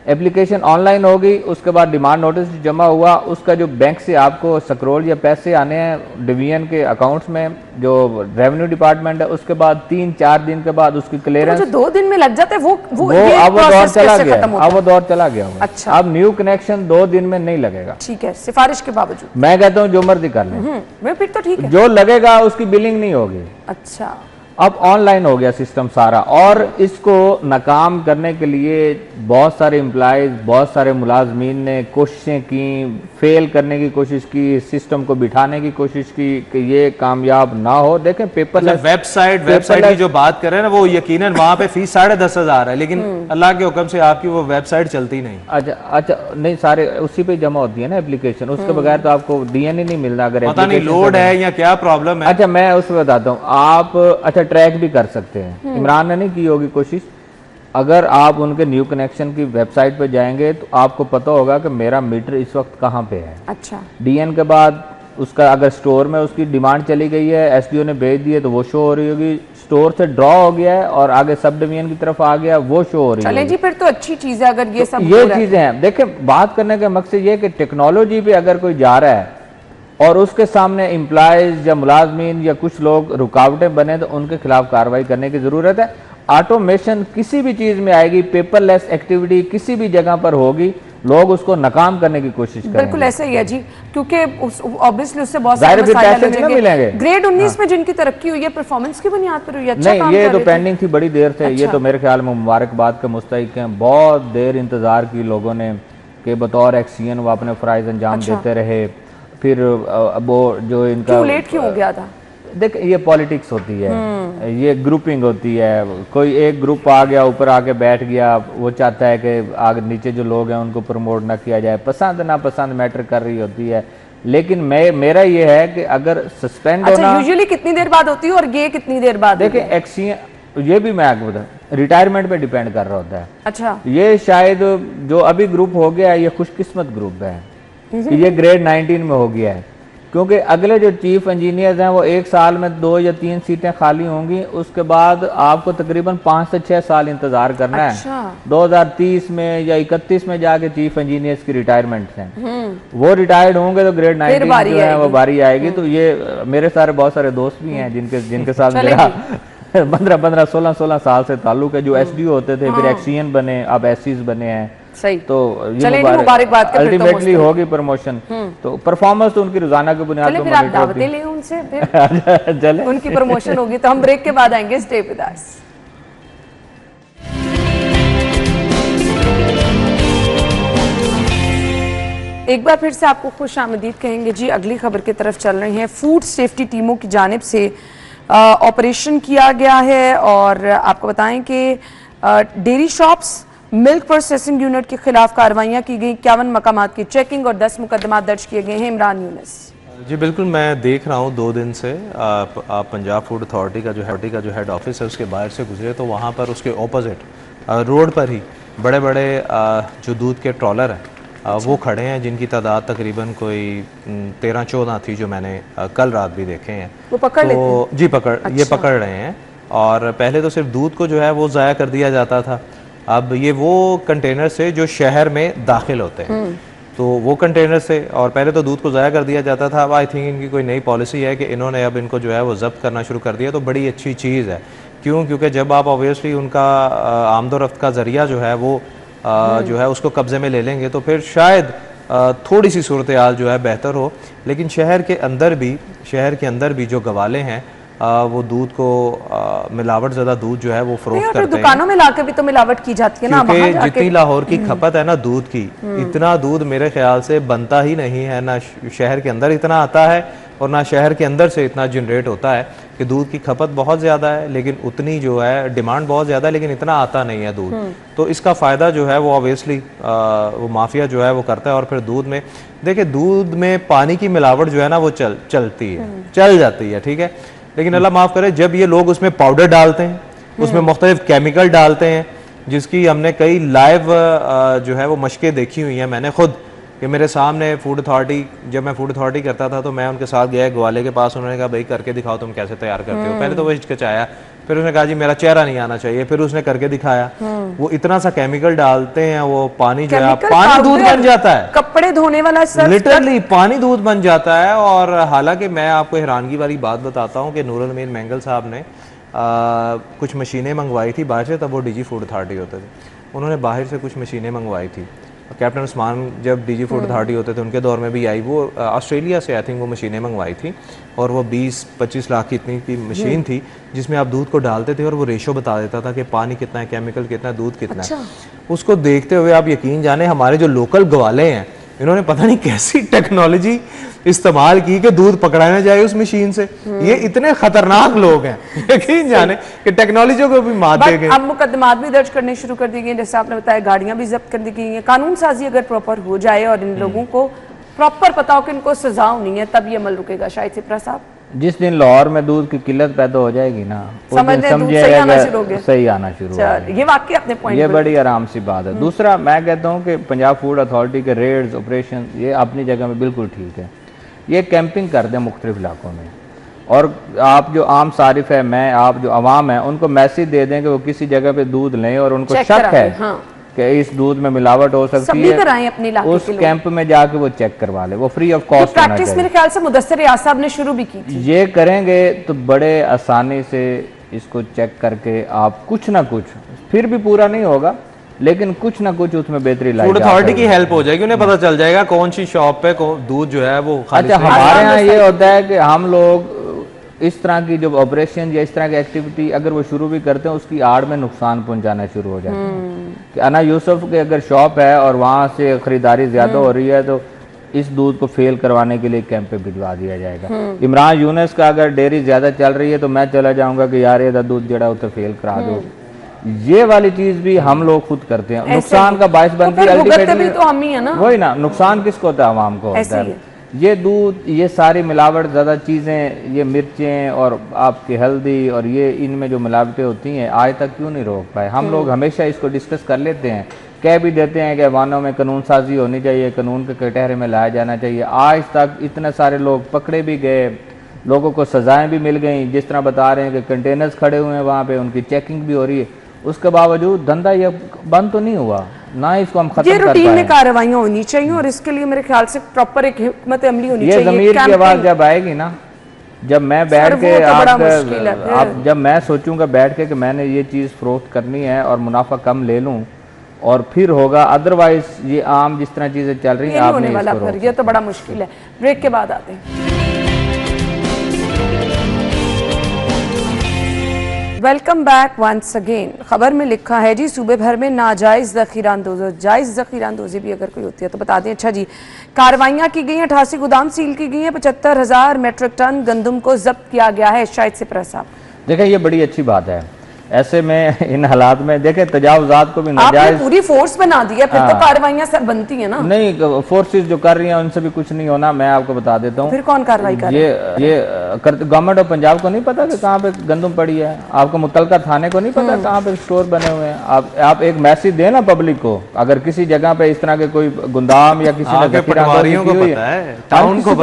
एप्लीकेशन ऑनलाइन होगी, उसके बाद डिमांड नोटिस जमा हुआ, उसका जो बैंक से आपको सक्रोल या पैसे आने हैं डिवीजन के अकाउंट्स में जो रेवेन्यू डिपार्टमेंट है, उसके बाद 3-4 दिन के बाद उसकी क्लियरेंस, जो 2 दिन में लग जाते हैं वो अब वो दौर चला गया, अब वो दौर चला गया। अच्छा, अब न्यू कनेक्शन 2 दिन में नहीं लगेगा। ठीक है, सिफारिश के बावजूद मैं कहता हूँ जो मर्जी कर ले, फिर तो ठीक है, जो लगेगा उसकी बिलिंग नहीं होगी। अच्छा, अब ऑनलाइन हो गया सिस्टम सारा, और इसको नाकाम करने के लिए बहुत सारे एम्प्लॉयज, बहुत सारे मुलाजमीन ने कोशिशें की, फेल करने की कोशिश की, सिस्टम को बिठाने की कोशिश की कि ये कामयाब ना हो। देखें पेपरलेस वेबसाइट की जो बात कर रहे हैं ना, वो यकीनन वहां पे फीस 10,500 है, लेकिन अल्लाह के हुक्म से आपकी वो वेबसाइट चलती नहीं। अच्छा नहीं, सारे उसी पे जमा होती है ना एप्लीकेशन, उसके बगैर तो आपको डीएनए नहीं मिलता। अगर पता नहीं लोड है या क्या प्रॉब्लम है। अच्छा, मैं उसमें बताता हूँ, आप अच्छा ट्रैक भी कर सकते हैं। इमरान ने नहीं की होगी कोशिश, अगर आप उनके न्यू कनेक्शन की वेबसाइट पे जाएंगे तो आपको पता होगा कि मेरा मीटर इस वक्त कहाँ पे है। अच्छा, डीएन के बाद उसका अगर स्टोर में उसकी डिमांड चली गई है, एसडीओ ने भेज दी है तो वो शो हो रही होगी, स्टोर से ड्रॉ हो गया है और आगे सब डिवीजन की तरफ आ गया, वो शो हो रही है। चलें जी, फिर तो अच्छी चीज है अगर ये सब ये चीजें हैं। देखिए, बात करने का मकसद ये कि टेक्नोलॉजी पे अगर कोई जा रहा है और उसके सामने एम्प्लॉयज या मुलाजमीन या कुछ लोग रुकावटें बने तो उनके खिलाफ कार्रवाई करने की जरूरत है। ऑटोमेशन किसी भी चीज में आएगी, पेपरलेस एक्टिविटी किसी भी जगह पर होगी, लोग उसको नाकाम करने की कोशिश करेंगे। बिल्कुल ऐसा ही है जी, क्योंकि ऑब्वियसली उससे बहुत सारे मसाइल मिलेंगे। ग्रेड 19 में जिनकी तरक्की हुई है परफॉर्मेंस की बुनियाद पर हुई है। अच्छा, नहीं, ये तो पेंडिंग थी बड़ी देर से। ये तो मेरे ख्याल में मुबारकबाद का मुस्तहिक है। बहुत देर इंतजार की लोगों ने कि बतौर एक्सीएन वो अपने फराइज अंजाम देते रहे, फिर वो जो इनका क्यों लेट क्यों हो गया था? देख, ये पॉलिटिक्स होती है, ये ग्रुपिंग होती है। कोई एक ग्रुप आ गया, ऊपर आके बैठ गया, वो चाहता है कि आगे नीचे जो लोग हैं उनको प्रमोट ना किया जाए। पसंद ना पसंद मैटर कर रही होती है, लेकिन मेरा ये है कि अगर सस्पेंड होना यूजुअली कितनी देर बाद होती है और ये कितनी देर बाद? देखिए, एक्सीएन ये भी मैं आपको बता, रिटायरमेंट पे डिपेंड कर रहा होता है। अच्छा, ये शायद जो अभी ग्रुप हो गया है ये खुशकिस्मत ग्रुप है कि ये ग्रेड 19 में हो गया है, क्योंकि अगले जो चीफ इंजीनियर्स हैं वो 1 साल में 2 या 3 सीटें खाली होंगी, उसके बाद आपको तकरीबन 5 से 6 साल इंतजार करना है। 2030 में या 31 में जाके चीफ इंजीनियर्स की रिटायरमेंट हैं, वो रिटायर्ड होंगे तो ग्रेड 19 जो है वो बारी आएगी। तो ये मेरे बहुत सारे दोस्त भी हैं जिनके साथ मेरा 15-15, 16 साल से ताल्लुक है, जो एसडीओ होते थे, फिर एक्सीएन बने, अब एससीज बने हैं। सही, तो मुबारकबाद अल्टीमेटली होगी प्रमोशन। तो परफॉर्मेंस तो उनकी रोजाना की बुनियाद पर आप दावतें ले उनसे, फिर उनकी प्रमोशन होगी। तो हम ब्रेक के बाद आएंगे। स्टे विद अस। एक बार फिर से आपको खुश आमदीद कहेंगे जी। अगली खबर की तरफ चल रही है। फूड सेफ्टी टीमों की जानिब से ऑपरेशन किया गया है और आपको बताएं कि dairy shops, milk processing unit के खिलाफ कार्रवाइयां की गई, 51 मकामात की चेकिंग और 10 मुकदमा दर्ज किए गए हैं। इमरान यूनिस जी बिल्कुल, मैं देख रहा हूँ 2 दिन से आप पंजाब फूड अथॉरिटी का जो हेड ऑफिस है उसके बाहर से गुजरे तो वहाँ पर उसके ऑपोजिट रोड पर ही बड़े बड़े जो दूध के ट्रॉलर हैं वो खड़े हैं, जिनकी तादाद तकरीबन कोई 13-14 थी, जो मैंने कल रात भी देखे हैं। वो पकड़ लेते हैं? जी ये पकड़ रहे हैं। और पहले तो सिर्फ दूध को जो है वो ज़ाया कर दिया जाता था, अब ये वो कंटेनर से जो शहर में दाखिल होते हैं तो वो कंटेनर से, और पहले तो दूध को ज़ाया कर दिया जाता था। अब आई थिंक इनकी कोई नई पॉलिसी है कि इन्होंने अब इनको जो है वो जब्त करना शुरू कर दिया, तो बड़ी अच्छी चीज़ है। क्योंकि जब आप ऑब्वियसली उनका आमदोरफ्त का ज़रिया जो है वो जो है उसको कब्ज़े में ले लेंगे तो फिर शायद थोड़ी सी सूरत हाल जो है बेहतर हो। लेकिन शहर के अंदर भी जो गवाले हैं वो दूध को मिलावट ज़्यादा दूध जो है वो फरोख्त करते हैं। दुकानों में लाकर भी तो मिलावट की जाती है ना, क्योंकि जितनी लाहौर की खपत है ना दूध की, इतना दूध मेरे ख्याल से बनता ही नहीं है, ना शहर के अंदर इतना आता है और ना शहर के अंदर से इतना जनरेट होता है कि दूध की खपत बहुत ज़्यादा है, लेकिन उतनी जो है डिमांड बहुत ज़्यादा है, लेकिन इतना आता नहीं है दूध। तो इसका फ़ायदा जो है वो ऑब्वियसली वो माफिया जो है वो करता है। और फिर दूध में देखिए, दूध में पानी की मिलावट जो है ना वो चल जाती है, ठीक है, लेकिन अल्लाह माफ़ करे, जब ये लोग उसमें पाउडर डालते हैं, उसमें मुख्तलिफ केमिकल डालते हैं, जिसकी हमने कई लाइव जो है वो मशकें देखी हुई हैं। मैंने खुद, कि मेरे सामने फूड अथॉरिटी, जब मैं फूड अथॉरिटी करता था तो मैं उनके साथ गया ग्वाले के पास, उन्होंने कहा भाई करके दिखाओ तुम कैसे तैयार करते हो। पहले तो वो हिचकिचाया, फिर उसने कहा जी मेरा चेहरा नहीं आना चाहिए, फिर उसने करके दिखाया। वो इतना सा केमिकल डालते हैं, वो पानी जो है पानी दूध बन जाता है, कपड़े धोने वाला लिटरली पानी दूध बन जाता है। और हालांकि मैं आपको हैरानगी वाली बात बताता हूँ कि नूरुल अमीन मैंगल साहब ने कुछ मशीनें मंगवाई थी बाहर से, तब वो डीजी फूड अथॉरिटी होते थे, उन्होंने बाहर से कुछ मशीनें मंगवाई थी। कैप्टन उस्मान जब डीजी फूड अथॉरिटी होते थे उनके दौर में भी आई, वो ऑस्ट्रेलिया से आई थिंक वो मशीनें मंगवाई थी, और वो 20-25 लाख की इतनी की मशीन थी जिसमें आप दूध को डालते थे और वो रेशो बता देता था कि पानी कितना है, केमिकल कितना है, दूध कितना है। उसको देखते हुए आप यकीन जाने हमारे जो लोकल ग्वाले हैं, इन्होंने पता नहीं कैसी टेक्नोलॉजी इस्तेमाल की कि दूध पकड़ाना जाए उस मशीन से। ये इतने खतरनाक लोग हैं, यकीन जाने कि टेक्नोलॉजी को भी मात दे गए। अब मुकदमात भी दर्ज करने शुरू कर दी गई, जैसे आपने बताया गाड़ियां भी जब्त कर दी गई हैं। कानून साजी अगर प्रॉपर हो जाए और इन लोगों को प्रॉपर पता हो कि इनको सजा होनी है, तब ये अमल रुकेगा। शायद सिप्रा साहब, जिस दिन लाहौर में दूध की किल्लत पैदा हो जाएगी ना, उस दिन सही आना शुरू हो गया, सही आना शुरू हो गया। ये वाकई अपने पॉइंट, ये बड़ी आराम सी बात है। दूसरा मैं कहता हूँ कि पंजाब फूड अथॉरिटी के रेड्स ऑपरेशन ये अपनी जगह में बिल्कुल ठीक है। ये कैंपिंग कर दें मुख्तलिफ इलाकों में, और आप जो आम सारिफ है, मैं आप जो अवाम है, उनको मैसेज दे दें कि वो किसी जगह पे दूध लें और उनको शक है कि इस दूध में मिलावट हो सकती है, उस कैंप में जाके वो चेक करवा ले, वो फ्री ऑफ कॉस्ट होना चाहिए। मेरे ख्याल से मुदस्सिर रियाज साहब ने शुरू भी की थी। ये करेंगे तो बड़े आसानी से इसको चेक करके आप कुछ ना कुछ, फिर भी पूरा नहीं होगा लेकिन कुछ ना कुछ उसमें बेहतरी लाई। फूड अथॉरिटी की हेल्प हो जाएगी, उन्हें पता चल जाएगा कौन सी शॉप पे दूध जो है वो। अच्छा, हमारे यहाँ ये होता है कि हम लोग इस तरह की जो ऑपरेशन या इस तरह की एक्टिविटी अगर वो शुरू भी करते हैं, उसकी आड़ में नुकसान पहुंचाना शुरू हो जाता है। कि अना यूसुफ के अगर शॉप है और वहाँ से खरीदारी ज्यादा हो रही है तो इस दूध को फेल करवाने के लिए कैंप पे भिजवा दिया जाएगा। इमरान यूनुस का अगर डेयरी ज्यादा चल रही है तो मैं चला जाऊंगा कि यार ये दूध जड़ा उसे फेल करा दो। ये वाली चीज भी हम लोग खुद करते हैं, नुकसान का बायस बनती है। अल्टीमेटली तो हम ही है ना, वही ना, नुकसान किसको होता है? आवाम को होता है। ये दूध, ये सारी मिलावट ज़्यादा चीज़ें, ये मिर्चें और आपकी हल्दी और ये इनमें जो मिलावटें होती हैं, आज तक क्यों नहीं रोक पाए? हम लोग हमेशा इसको डिस्कस कर लेते हैं, कह भी देते हैं कि वानों में कानून साजी होनी चाहिए, कानून के कटहरे में लाया जाना चाहिए। आज तक इतने सारे लोग पकड़े भी गए, लोगों को सजाएं भी मिल गई, जिस तरह बता रहे हैं कि कंटेनर्स खड़े हुए हैं वहाँ पे, उनकी चेकिंग भी हो रही है, उसके बावजूद धंधा ये बंद तो नहीं हुआ ना, इसको हम खत्म कर पाए। रूटीन में कार्रवाइयां होनी चाहिए और इसके लिए मेरे ख्याल से प्रॉपर एक हिकमत अमली होनी चाहिए। ये ज़मीर की आवाज़ जब आएगी ना, जब मैं बैठ के आप जब मैं सोचूंगा बैठ के कि मैंने ये चीज़ फरोख्त करनी है और मुनाफा कम ले लूँ, और फिर होगा, अदरवाइज ये आम जिस तरह चीज़ें चल रही हैं आप नहीं इसको रोक सकते। ये तो बड़ा मुश्किल है। ब्रेक के बाद आते हैं। Welcome back once again. खबर में लिखा है जी, सूबे भर में नाजायज़ ज़ख़ीराअंदोज़ी, जायज़ ज़ख़ीराअंदोज़ी भी अगर कोई होती है तो बता दें। अच्छा जी, कार्रवाइयाँ की गई हैं, 88 गोदाम सील की गई हैं, 75,000 मेट्रिक टन गंदम को जब्त किया गया है। शायद सिप्रा साहब, देखें ये बड़ी अच्छी बात है। ऐसे में इन हालात में देखें तजावुज़ात को भी नाजायज पूरी फोर्स बना दी है, फिर तो कार्रवाइयां सब बनती है ना। नहीं, फोर्सेस जो कर रही हैं उनसे भी कुछ नहीं होना, मैं आपको बता देता हूँ। फिर कौन कार्रवाई कर रहा है? ये गवर्नमेंट ऑफ पंजाब को नहीं पता कि कहाँ पे गंदम पड़ी है? आपको मुतलका थाने को नहीं पता कहाँ पे स्टोर बने हुए हैं? आप एक मैसेज दें ना पब्लिक को, अगर किसी जगह पे इस तरह के कोई गुंदाम या किसी ने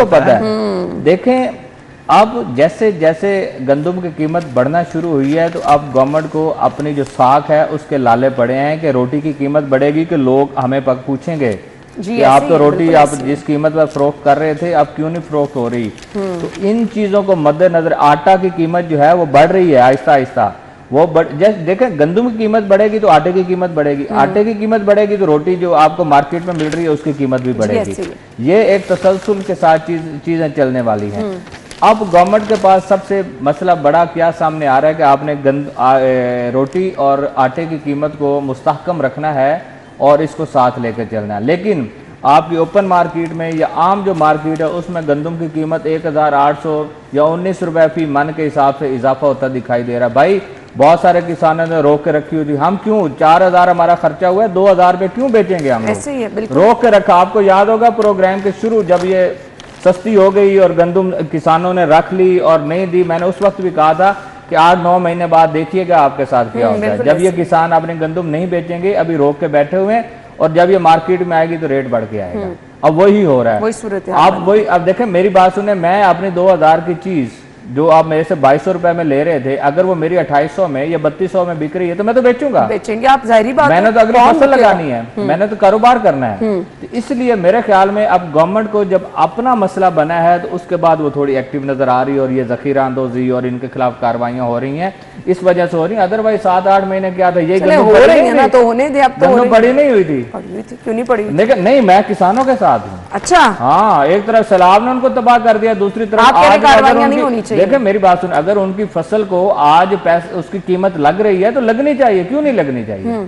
पता है। देखें, अब जैसे जैसे गंदम की कीमत बढ़ना शुरू हुई है तो अब गवर्नमेंट को अपनी जो साख है उसके लाले पड़े हैं कि रोटी की कीमत बढ़ेगी कि लोग हमें पूछेंगे कि आप तो रोटी आप जिस कीमत पर फरोख्त कर रहे थे अब क्यों नहीं फरोख्त हो रही। तो इन चीज़ों को मद्देनजर आटा की कीमत जो है वो बढ़ रही है आहिस्ता आहिस्ता। वो जैसे देखें, गंदम की कीमत बढ़ेगी तो आटे की कीमत बढ़ेगी, आटे की कीमत बढ़ेगी तो रोटी जो आपको मार्केट में मिल रही है उसकी कीमत भी बढ़ेगी। ये एक तसलसल के साथ चीज़ें चलने वाली हैं। अब गवर्नमेंट के पास सबसे मसला बड़ा क्या सामने आ रहा है कि आपने रोटी और आटे की कीमत को मुस्तहकम रखना है और इसको साथ लेकर चलना है, लेकिन आपकी ओपन मार्केट में या आम जो मार्केट है उसमें गंदम की कीमत 1800 या 19 रुपए फी मन के हिसाब से इजाफा होता दिखाई दे रहा है। भाई बहुत सारे किसानों ने रोक के रखी हुई थी, हम क्यों 4000 हमारा खर्चा हुआ है, 2000 पे क्यों बेचेंगे हम ऐसे ही है, लोग, बिल्कुल। रोक के रखा। आपको याद होगा प्रोग्राम के शुरू जब ये सस्ती हो गई और गंदम किसानों ने रख ली और नहीं दी, मैंने उस वक्त भी कहा था कि 8-9 महीने बाद देखिएगा आपके साथ क्या होता है। जब ये किसान अपने गंदम नहीं बेचेंगे, अभी रोक के बैठे हुए हैं, और जब ये मार्केट में आएगी तो रेट बढ़ के आएगा। अब वही हो रहा है, वही सूरत है। आप वही, अब देखें मेरी बात सुने, मैं अपनी 2000 की चीज जो आप मेरे से 2200 रुपए में ले रहे थे, अगर वो मेरी 2800 में या 3200 में बिक रही है तो मैं तो बेचूंगा। बेचेंगे आप, जाहिर बात है। मैंने तो अगली फसल लगानी है, मैंने तो कारोबार करना है। तो इसलिए मेरे ख्याल में अब गवर्नमेंट को जब अपना मसला बना है तो उसके बाद वो थोड़ी एक्टिव नजर आ रही है, और ये जखीरा अंदोजी और इनके खिलाफ कार्रवाइयां हो रही हैं, इस वजह से हो रही है। अदरवाइज 7-8 महीने क्या था, ये हो रही है ना, तो होने दे। अब तो पड़ी नहीं हुई थी, क्यों नहीं पड़ी? लेकिन नहीं, मैं किसानों के साथ हूँ। अच्छा, हाँ, एक तरफ सैलाब ने उनको तबाह कर दिया, दूसरी तरफ कार्रवाइयां नहीं होनी चाहिए। देखिए मेरी बात सुन, अगर उनकी फसल को आज उसकी कीमत लग रही है तो लगनी चाहिए, क्यों नहीं लगनी चाहिए?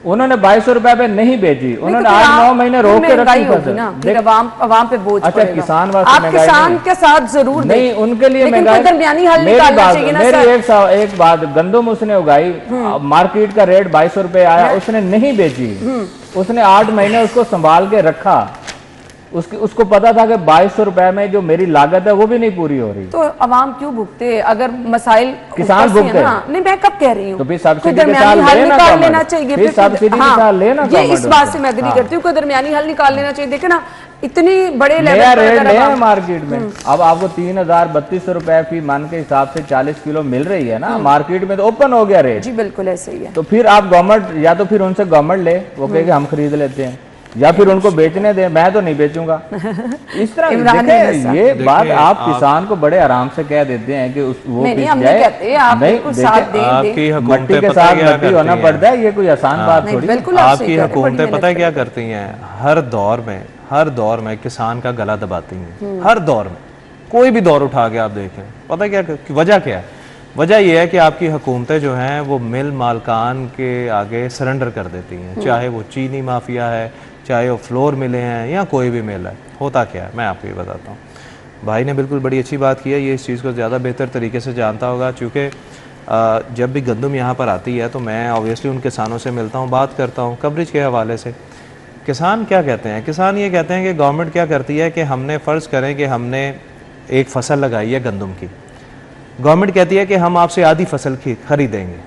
उन्होंने 2200 रुपए पे नहीं बेची, उन्होंने 8-9 महीने रोक के रखी फसल। अवाम पे बोझ अच्छा, किसान वास्ते आप किसान के साथ जरूर नहीं, उनके लिए महंगाई, दरमियानी हल निकालना चाहिए ना। मेरी एक बात, गंदम उसने उगाई, मार्केट का रेट 2200 रुपए आया, उसने नहीं बेची, उसने 8 महीने उसको संभाल के रखा, उसको पता था कि 2200 रुपए में जो मेरी लागत है वो भी नहीं पूरी हो रही। तो अवाम क्यों भुगते? अगर मसाइल किसान भुगते हैं, नहीं मैं कब कह रही हूँ, तो फिर सब्सिडी के साथ लेना चाहिए, फिर सब्सिडी के साथ लेना। ये इस बात से मैं एग्री करती हूँ कि दरमियानी हल निकाल लेना चाहिए। देखे ना, इतनी बड़े लेवल रेट है मार्केट में, अब आपको 3000-3200 रुपए फी मन के हिसाब से 40 किलो मिल रही है ना, मार्केट में तो ओपन हो गया रेट। जी बिल्कुल ऐसे ही है। तो फिर आप गवर्नमेंट, या तो फिर उनसे गवर्नमेंट ले, वो कहे कि हम खरीद लेते हैं, या फिर उनको बेचने दें, मैं तो नहीं बेचूंगा। इस तरह देखिए, ये बात आप किसान को बड़े आराम से कह देते हैं कि वो नहीं, हम नहीं कहते, आप बिल्कुल साथ दें, आपकी मट्टी के साथ मट्टी होना पड़ता है, ये कोई आसान बात थोड़ी। आपकी हुकूमतें पता है क्या करती हैं? हर दौर में किसान का गला दबाती हैं, हर दौर में, कोई भी दौर उठा के आप देखें। पता है क्या वजह क्या है? वजह यह है कि आपकी हुकूमतें जो हैं वो मिल मालकान के आगे सरेंडर कर देती हैं, चाहे वो चीनी माफिया है, चाहे वो फ्लोर मिले हैं, या कोई भी मिल है। होता क्या है मैं आपको ये बताता हूँ। भाई ने बिल्कुल बड़ी अच्छी बात की है, ये इस चीज़ को ज़्यादा बेहतर तरीके से जानता होगा, चूँकि जब भी गंदम यहाँ पर आती है तो मैं ऑब्वियसली उन किसानों से मिलता हूँ, बात करता हूँ कवरेज के हवाले से। किसान क्या कहते हैं? किसान ये कहते हैं कि गवर्नमेंट क्या करती है कि हमने फ़र्ज़ करें कि हमने एक फसल लगाई है गंदम की, गवर्नमेंट कहती है कि हम आपसे आधी फसल खरीदेंगे,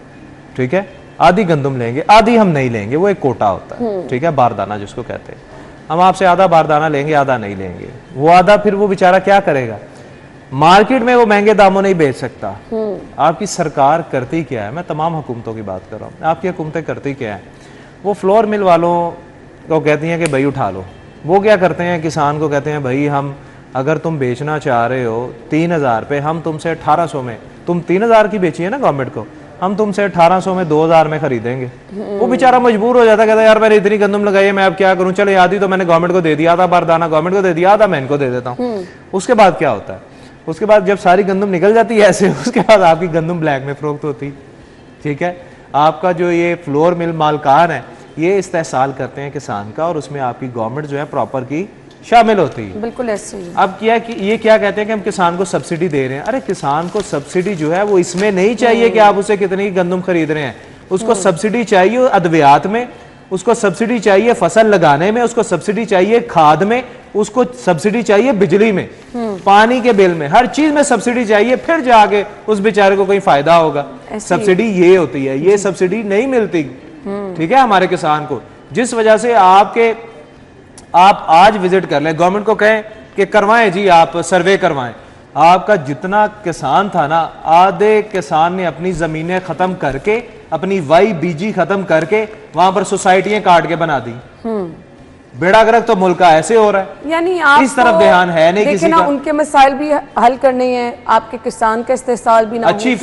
ठीक है, आधी गंदम लेंगे, आधी हम नहीं लेंगे, वो एक कोटा होता है, ठीक है, बारदाना जिसको कहते हैं। हम आपसे आधा बारदाना लेंगे, आधा नहीं लेंगे। वो आधा फिर वो बेचारा क्या करेगा? मार्केट में वो महंगे दामों नहीं बेच सकता। आपकी सरकार करती क्या है? मैं तमाम हुकूमतों की बात कर रहा हूँ, आपकी हुकूमतें करती क्या है? वो फ्लोर मिल वालों को कहती हैं कि भाई उठा लो। वो क्या करते हैं? किसान को कहते हैं भाई हम, अगर तुम बेचना चाह रहे हो 3000 पे, हम तुमसे 1800 में, तुम 3000 की बेची है ना गवर्नमेंट को, हम तुमसे 1800 में 2000 में खरीदेंगे। वो बेचारा मजबूर हो जाता, कहता यार मैंने इतनी गंदम लगाई है, मैं अब क्या करूं, चले आधी तो मैंने गवर्नमेंट को दे दिया, आधा बारदाना गवर्नमेंट को दे दिया, आधा मैं इनको दे देता हूँ। उसके बाद क्या होता है? उसके बाद जब सारी गंदम निकल जाती है ऐसे, उसके बाद आपकी गंदम ब्लैक में फरोख्त होती, ठीक है। आपका जो ये फ्लोर मिल मालकान है ये इस्तेहसाल करते हैं किसान का, और उसमें आपकी गवर्नमेंट जो है प्रॉपर की शामिल होती है। बिल्कुल ऐसे ही। अब क्या कि ये क्या कहते हैं कि हम किसान को सब्सिडी दे रहे हैं। अरे किसान को सब्सिडी जो है वो इसमें नहीं चाहिए कि आप उसे कितनी गंदम खरीद रहे हैं, उसको सब्सिडी चाहिए अद्वियात में, उसको सब्सिडी चाहिए फसल लगाने में, उसको सब्सिडी चाहिए खाद में, उसको सब्सिडी चाहिए बिजली में, पानी के बिल में, हर चीज में सब्सिडी चाहिए, फिर जाके उस बेचारे को कोई फायदा होगा। सब्सिडी ये होती है, ये सब्सिडी नहीं मिलती, ठीक है, हमारे किसान को। जिस वजह से आप आज विजिट कर लें, गवर्नमेंट को कहें कि करवाएं जी, आप सर्वे करवाएं, आपका जितना किसान था ना, आधे किसान ने अपनी जमीनें खत्म करके, अपनी वाई बीजी खत्म करके वहां पर सोसाइटियां काट के बना दी। बेड़ा गर्क तो मुल्क का ऐसे हो रहा है, यानी आप इस तरफ ध्यान है नहीं किसी का। उनके मसाइल भी हल करने हैं, आपके किसान का इस्तेसाल भी ना, अच्छी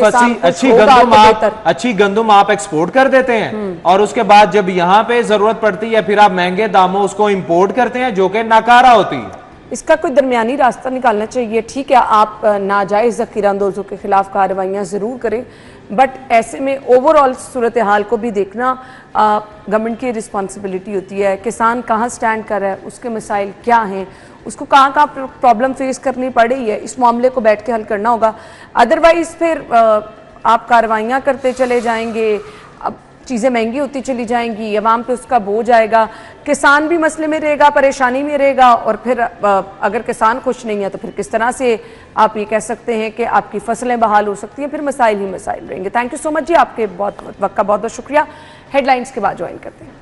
गंदम आप एक्सपोर्ट कर देते हैं, और उसके बाद जब यहाँ पे जरूरत पड़ती है फिर आप महंगे दामों उसको इंपोर्ट करते हैं, जो कि नाकारा होती है। इसका कोई दरमियानी रास्ता निकालना चाहिए। ठीक है, आप नाजायज़ ज़ख़ीरा अंदोज़ों के ख़िलाफ़ कार्रवाइयाँ ज़रूर करें, बट ऐसे में ओवरऑल सूरत हाल को भी देखना गवर्नमेंट की रिस्पॉन्सिबिलिटी होती है। किसान कहाँ स्टैंड कर रहा है, उसके मसाइल क्या हैं, उसको कहाँ कहाँ प्रॉब्लम फेस करनी पड़ रही है, इस मामले को बैठ के हल करना होगा। अदरवाइज़ फिर आप कार्रवाइयाँ करते चले जाएंगे, अब चीज़ें महंगी होती चली जाएंगी, अवाम पे उसका बोझ आएगा, किसान भी मसले में रहेगा, परेशानी में रहेगा, और फिर अगर किसान खुश नहीं है तो फिर किस तरह से आप ये कह सकते हैं कि आपकी फसलें बहाल हो सकती हैं, फिर मसाइल ही मसाइल रहेंगे। थैंक यू सो मच जी, आपके बहुत वक्त का बहुत बहुत शुक्रिया। हेडलाइंस के बाद ज्वाइन करते हैं।